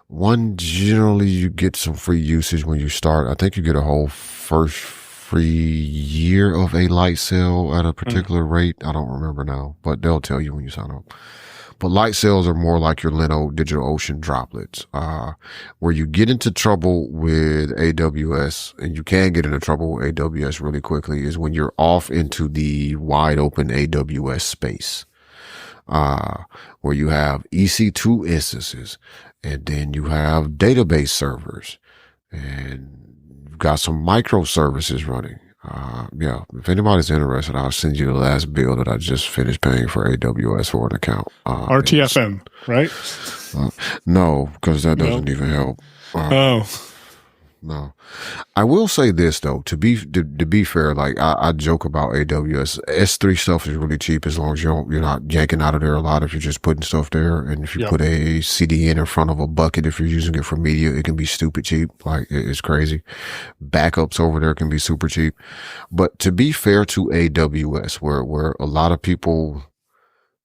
One, generally you get some free usage when you start. I think you get a whole first free year of a light sail at a particular rate. I don't remember now, but they'll tell you when you sign up. But light sails are more like your Linode DigitalOcean droplets, where you get into trouble with AWS, and you can get into trouble with AWS really quickly, is when you're off into the wide open AWS space, where you have EC2 instances, and then you have database servers, and you've got some microservices running. Yeah, if anybody's interested, I'll send you the last bill that I just finished paying for AWS for an account. RTFM, right? No, because that doesn't even help. No. I will say this though, to be fair, like I joke about AWS. S3 stuff is really cheap as long as you're not yanking out of there a lot if you're just putting stuff there. And if you put a CDN in front of a bucket, if you're using it for media, it can be stupid cheap. Like it's crazy. Backups over there can be super cheap. But to be fair to AWS, where a lot of people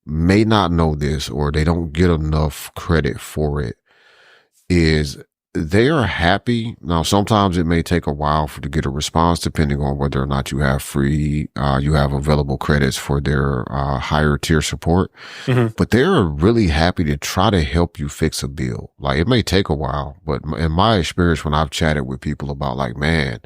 may not know this or they don't get enough credit for it, is they are happy. Now, sometimes it may take a while to get a response, depending on whether or not you have you have available credits for their higher tier support. But they're really happy to try to help you fix a bill. Like it may take a while, but in my experience, when I've chatted with people about like, man,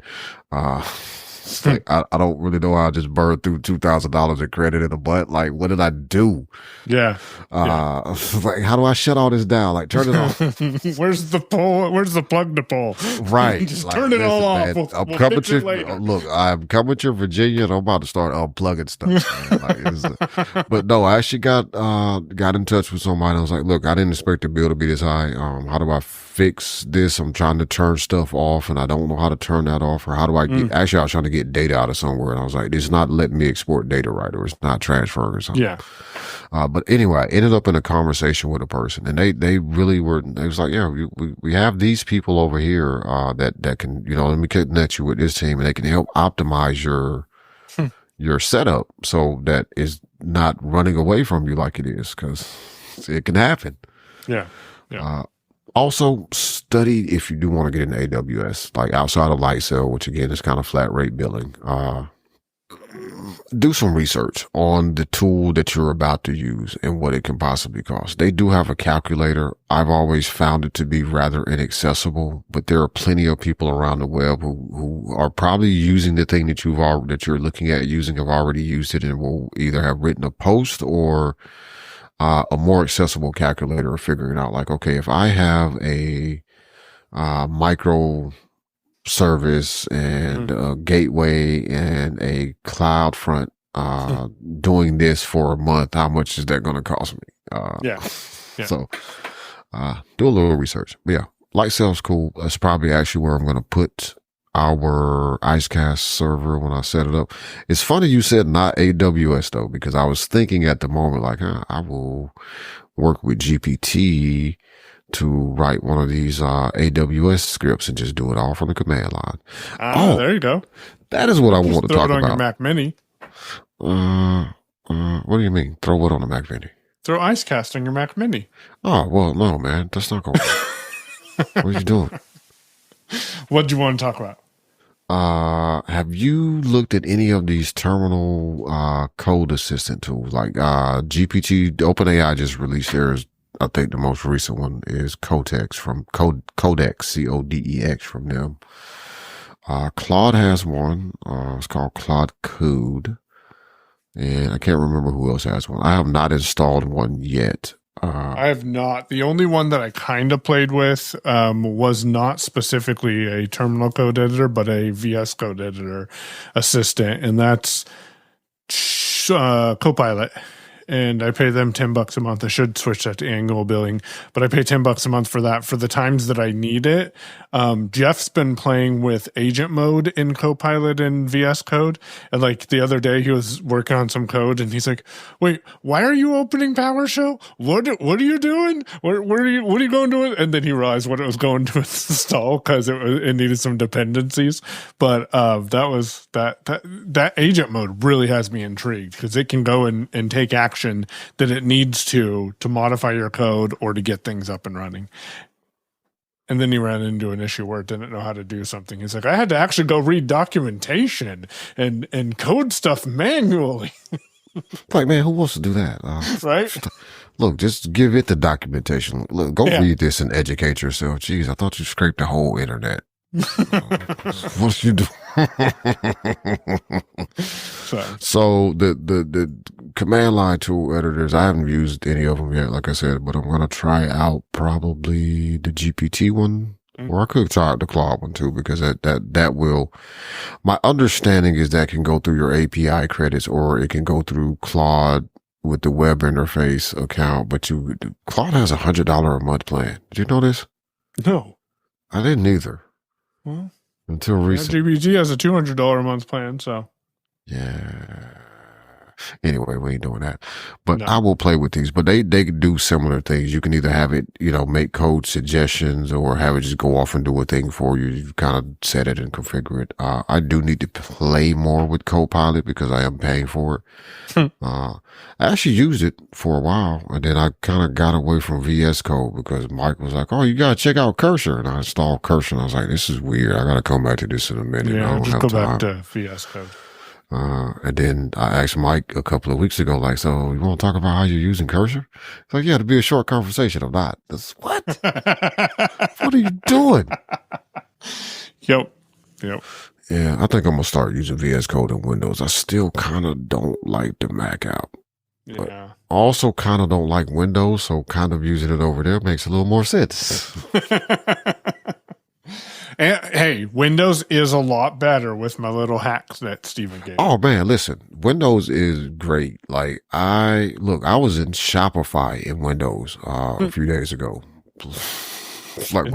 it's like, I don't really know how I just burned through $2,000 in credit in a month. Like, what did I do? Yeah. Like, how do I shut all this down? Like, turn it off. Where's the pull? Where's the plug to pull? Right. Just like, turn it all off. I'm coming to look. I'm coming to Virginia, and I'm about to start unplugging stuff. Like, but no, I actually got in touch with somebody. I was like, look, I didn't expect the bill to be this high. How do I fix this? I'm trying to turn stuff off, and I don't know how to turn that off. Or how do I get? Actually, I was trying to get data out of somewhere, and I was like, it's not letting me export data right, or it's not transferring or something. Yeah. But anyway, I ended up in a conversation with a person, and they really were. They was like, yeah, we have these people over here that can, let me connect you with this team, and they can help optimize your setup so that it's not running away from you like it is, because it can happen. Yeah. Also, study if you do want to get into AWS, like outside of Lightsail, which again is kind of flat rate billing. Do some research on the tool that you're about to use and what it can possibly cost. They do have a calculator. I've always found it to be rather inaccessible, but there are plenty of people around the web who are probably using the thing that you're looking at using, have already used it, and will either have written a post or a more accessible calculator, of figuring out like, okay, if I have a micro service and a gateway and a cloud front doing this for a month, how much is that going to cost me? So do a little research. But yeah, Lightsail's cool. That's probably actually where I'm going to put our Icecast server when I set it up. It's funny you said not AWS though, because I was thinking at the moment like, I will work with GPT to write one of these AWS scripts and just do it all from the command line. There you go. That is what I want to talk Throw it on about. your Mac Mini. What do you mean? Throw what on the Mac Mini? Throw IceCast on your Mac Mini. Oh, well, no, man. That's not going to work. What are you doing? What do you want to talk about? Have you looked at any of these terminal code assistant tools? Like GPT, OpenAI just released theirs. I think the most recent one is Codex from Codex, Codex from them. Claude has one. It's called Claude Code. And I can't remember who else has one. I have not installed one yet. I have not. The only one that I kind of played with was not specifically a terminal code editor, but a VS Code editor assistant, and that's Copilot. And I pay them $10 a month. I should switch that to annual billing, but I pay $10 a month for that for the times that I need it. Jeff's been playing with agent mode in Copilot and VS Code. And like the other day, he was working on some code and he's like, wait, why are you opening PowerShell? What are you doing? What are you going to it? And then he realized what it was going to install because it needed some dependencies. But that agent mode really has me intrigued because it can go and take action that it needs to modify your code or to get things up and running. And then he ran into an issue where it didn't know how to do something. He's like, I had to actually go read documentation and code stuff manually. Like, man, who wants to do that? Right? Look, just give it the documentation. Look, go read this and educate yourself. Jeez, I thought you scraped the whole internet. What you do? So the command line tool editors, I haven't used any of them yet, like I said, but I'm gonna try out probably the GPT one, or I could try out the Claude one too, because that will. My understanding is that can go through your API credits, or it can go through Claude with the web interface account. But Claude has $100 a month plan. Did you know this? No, I didn't either. Well, until recently. GPT has a $200 a month plan, so. Yeah. Anyway, we ain't doing that. But No. I will play with these. But they can do similar things. You can either have it, make code suggestions, or have it just go off and do a thing for you. You kind of set it and configure it. I do need to play more with Copilot because I am paying for it. I actually used it for a while, and then I kind of got away from VS Code because Mike was like, "Oh, you gotta check out Cursor," and I installed Cursor, and I was like, "This is weird. I gotta come back to this in a minute." Yeah, I don't just have go time. back to VS Code. And then I asked Mike a couple of weeks ago, like, "So you want to talk about how you're using Cursor?" He's like, "Yeah, to be a short conversation." I'm not. What? What are you doing? Yep. Yeah, I think I'm gonna start using VS Code in Windows. I still kind of don't like the Mac app. But Yeah. also kind of don't like Windows, so kind of using it over there makes a little more sense. And, hey, Windows is a lot better with my little hacks that Steven gave. Oh man, listen, Windows is great. Like I was in Shopify in Windows a few days ago. Like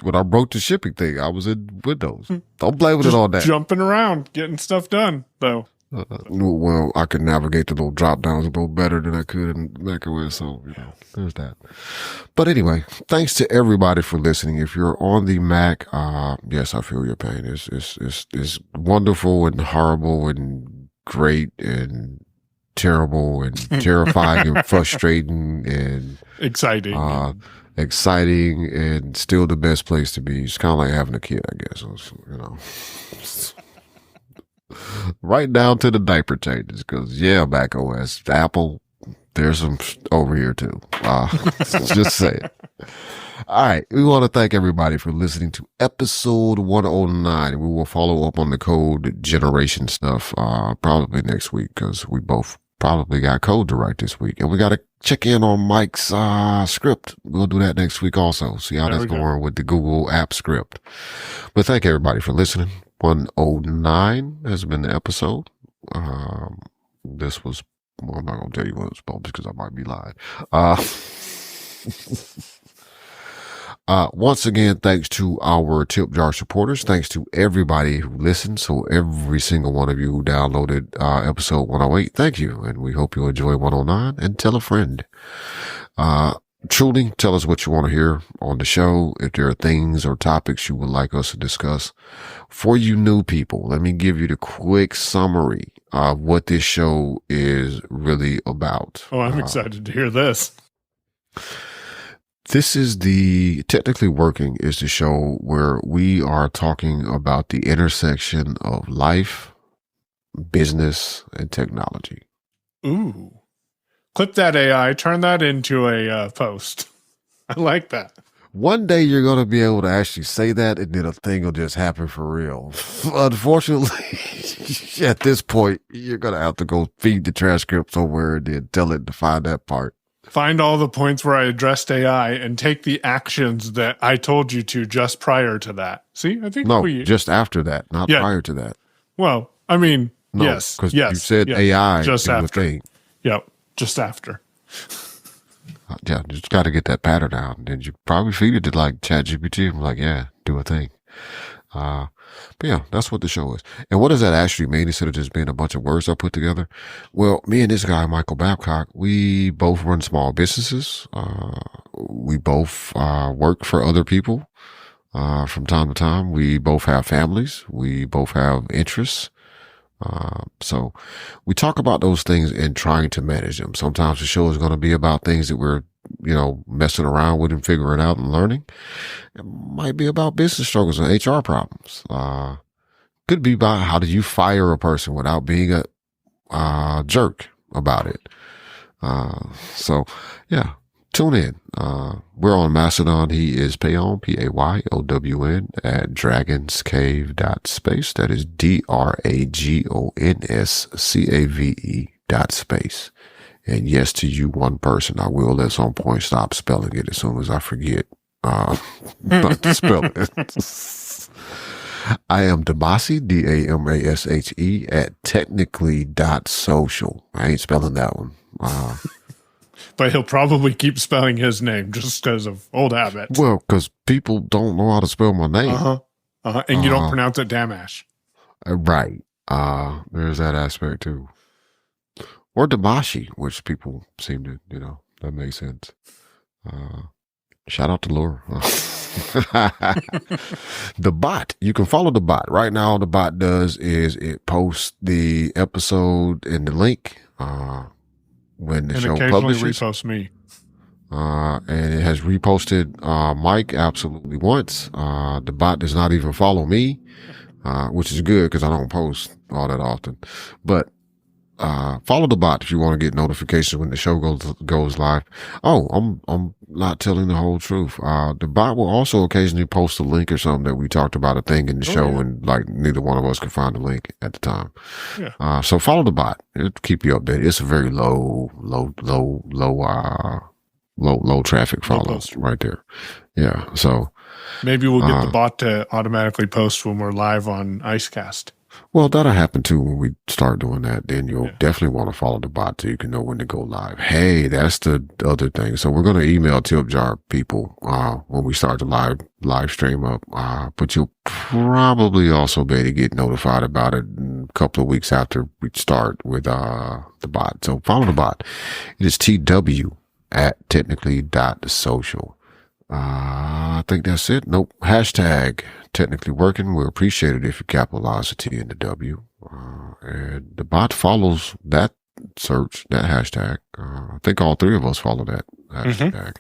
when I broke the shipping thing, I was in Windows. Don't blame it on that. Jumping around, getting stuff done, though. Well, I could navigate the little drop downs a little better than I could in macOS, so there's that. But anyway, thanks to everybody for listening. If you're on the Mac, yes, I feel your pain. It's wonderful and horrible and great and terrible and terrifying and frustrating and exciting. Exciting and still the best place to be. It's kind of like having a kid, I guess. Right down to the diaper changes, because macOS, Apple, there's some over here too. Just saying. All right, we want to thank everybody for listening to episode 109. We will follow up on the code generation stuff probably next week, because we both probably got code to write this week, and we got to check in on Mike's script. We'll do that next week also. See how that's going with the Google app script. But thank everybody for listening. 109 has been the episode. This was, I'm not going to tell you what it's about because I might be lying. Once again, thanks to our tip jar supporters. Thanks to everybody who listened. So every single one of you who downloaded episode 108, thank you. And we hope you enjoy 109 and tell a friend. truly tell us what you want to hear on the show. If there are things or topics you would like us to discuss. For you new people, let me give you the quick summary of what this show is really about. Oh, I'm excited to hear this. This is the Technically Working is the show where we are talking about the intersection of life, business, and technology. Ooh. Clip that AI, turn that into a post. I like that. One day you're going to be able to actually say that, and then a thing will just happen for real. Unfortunately, at this point, you're going to have to go feed the transcript somewhere and then tell it to find that part. Find all the points where I addressed AI and take the actions that I told you to just prior to that. See, I think just after that, not prior to that. Well, I mean, no, yes. Because you said AI just after. Thing. Yep, just after. Yeah, just got to get that pattern out. And then you probably feed it to like ChatGPT. I'm like, yeah, do a thing. But yeah, that's what the show is. And what does that actually mean instead of just being a bunch of words I put together? Well, me and this guy, Michael Babcock, we both run small businesses. We both work for other people from time to time. We both have families. We both have interests. So we talk about those things and trying to manage them. Sometimes the show is going to be about things that we're, messing around with and figuring out and learning. It might be about business struggles and HR problems. Could be about how do you fire a person without being a jerk about it. So yeah, tune in. We're on Mastodon. He is Payon, Payown, at dragonscave.space. That is DRAGONSCAVE.space. And yes, to you, one person, I will at some point stop spelling it as soon as I forget not to spell it. I am Damashe, Damashe, at technically.social. I ain't spelling that one. But he'll probably keep spelling his name just because of old habit. Well, because people don't know how to spell my name. And you don't pronounce it Damash. Right. There's that aspect too. Or Damashe, which people seem to, that makes sense. Shout out to Laura. The bot. You can follow the bot. Right now, all the bot does is it posts the episode and the link when the show publishes. Reposts me. And it has reposted Mike absolutely once. The bot does not even follow me, which is good because I don't post all that often. But follow the bot if you want to get notifications when the show goes live. Oh, I'm not telling the whole truth. The bot will also occasionally post a link or something that we talked about a thing in the show, and like neither one of us could find the link at the time. Yeah. So follow the bot. It'll keep you updated. It's a very low traffic follow right there. Yeah. So maybe we'll get the bot to automatically post when we're live on Icecast. Well, that'll happen too when we start doing that. Then you'll definitely want to follow the bot so you can know when to go live. Hey, that's the other thing. So we're going to email tip jar people when we start the live stream up. But you'll probably also be able to get notified about it a couple of weeks after we start with the bot. So follow the bot. It is TW at technically.social. I think that's it. Nope. Hashtag technically working. We'll appreciate it if you capitalize the T and the W. And the bot follows that search, that hashtag. I think all three of us follow that hashtag.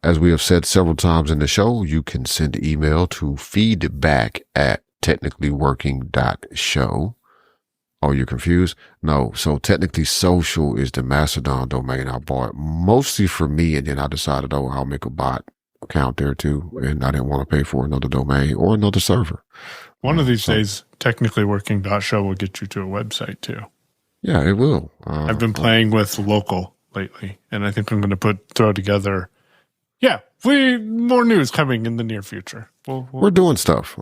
As we have said several times in the show, you can send email to feedback at technicallyworking.show. Oh, you're confused? No. So technically social is the Mastodon domain I bought mostly for me. And then I decided, I'll make a bot account there too. And I didn't want to pay for another domain or another server. One of these days, technicallyworking.show will get you to a website too. Yeah, it will. I've been playing with local lately, and I think I'm going to throw together. Yeah, more news coming in the near future. We're doing stuff.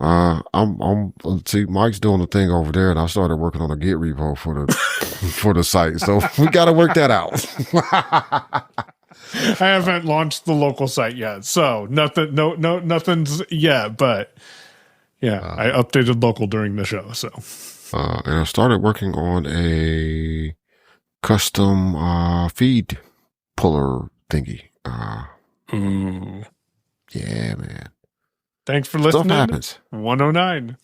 See, Mike's doing the thing over there, and I started working on a Git repo for the for the site. So we got to work that out. I haven't launched the local site yet, so nothing's yet. But yeah, I updated local during the show. So and I started working on a custom feed puller thingy. Ooh. Yeah, man. Thanks for Stuff listening. happens. 109.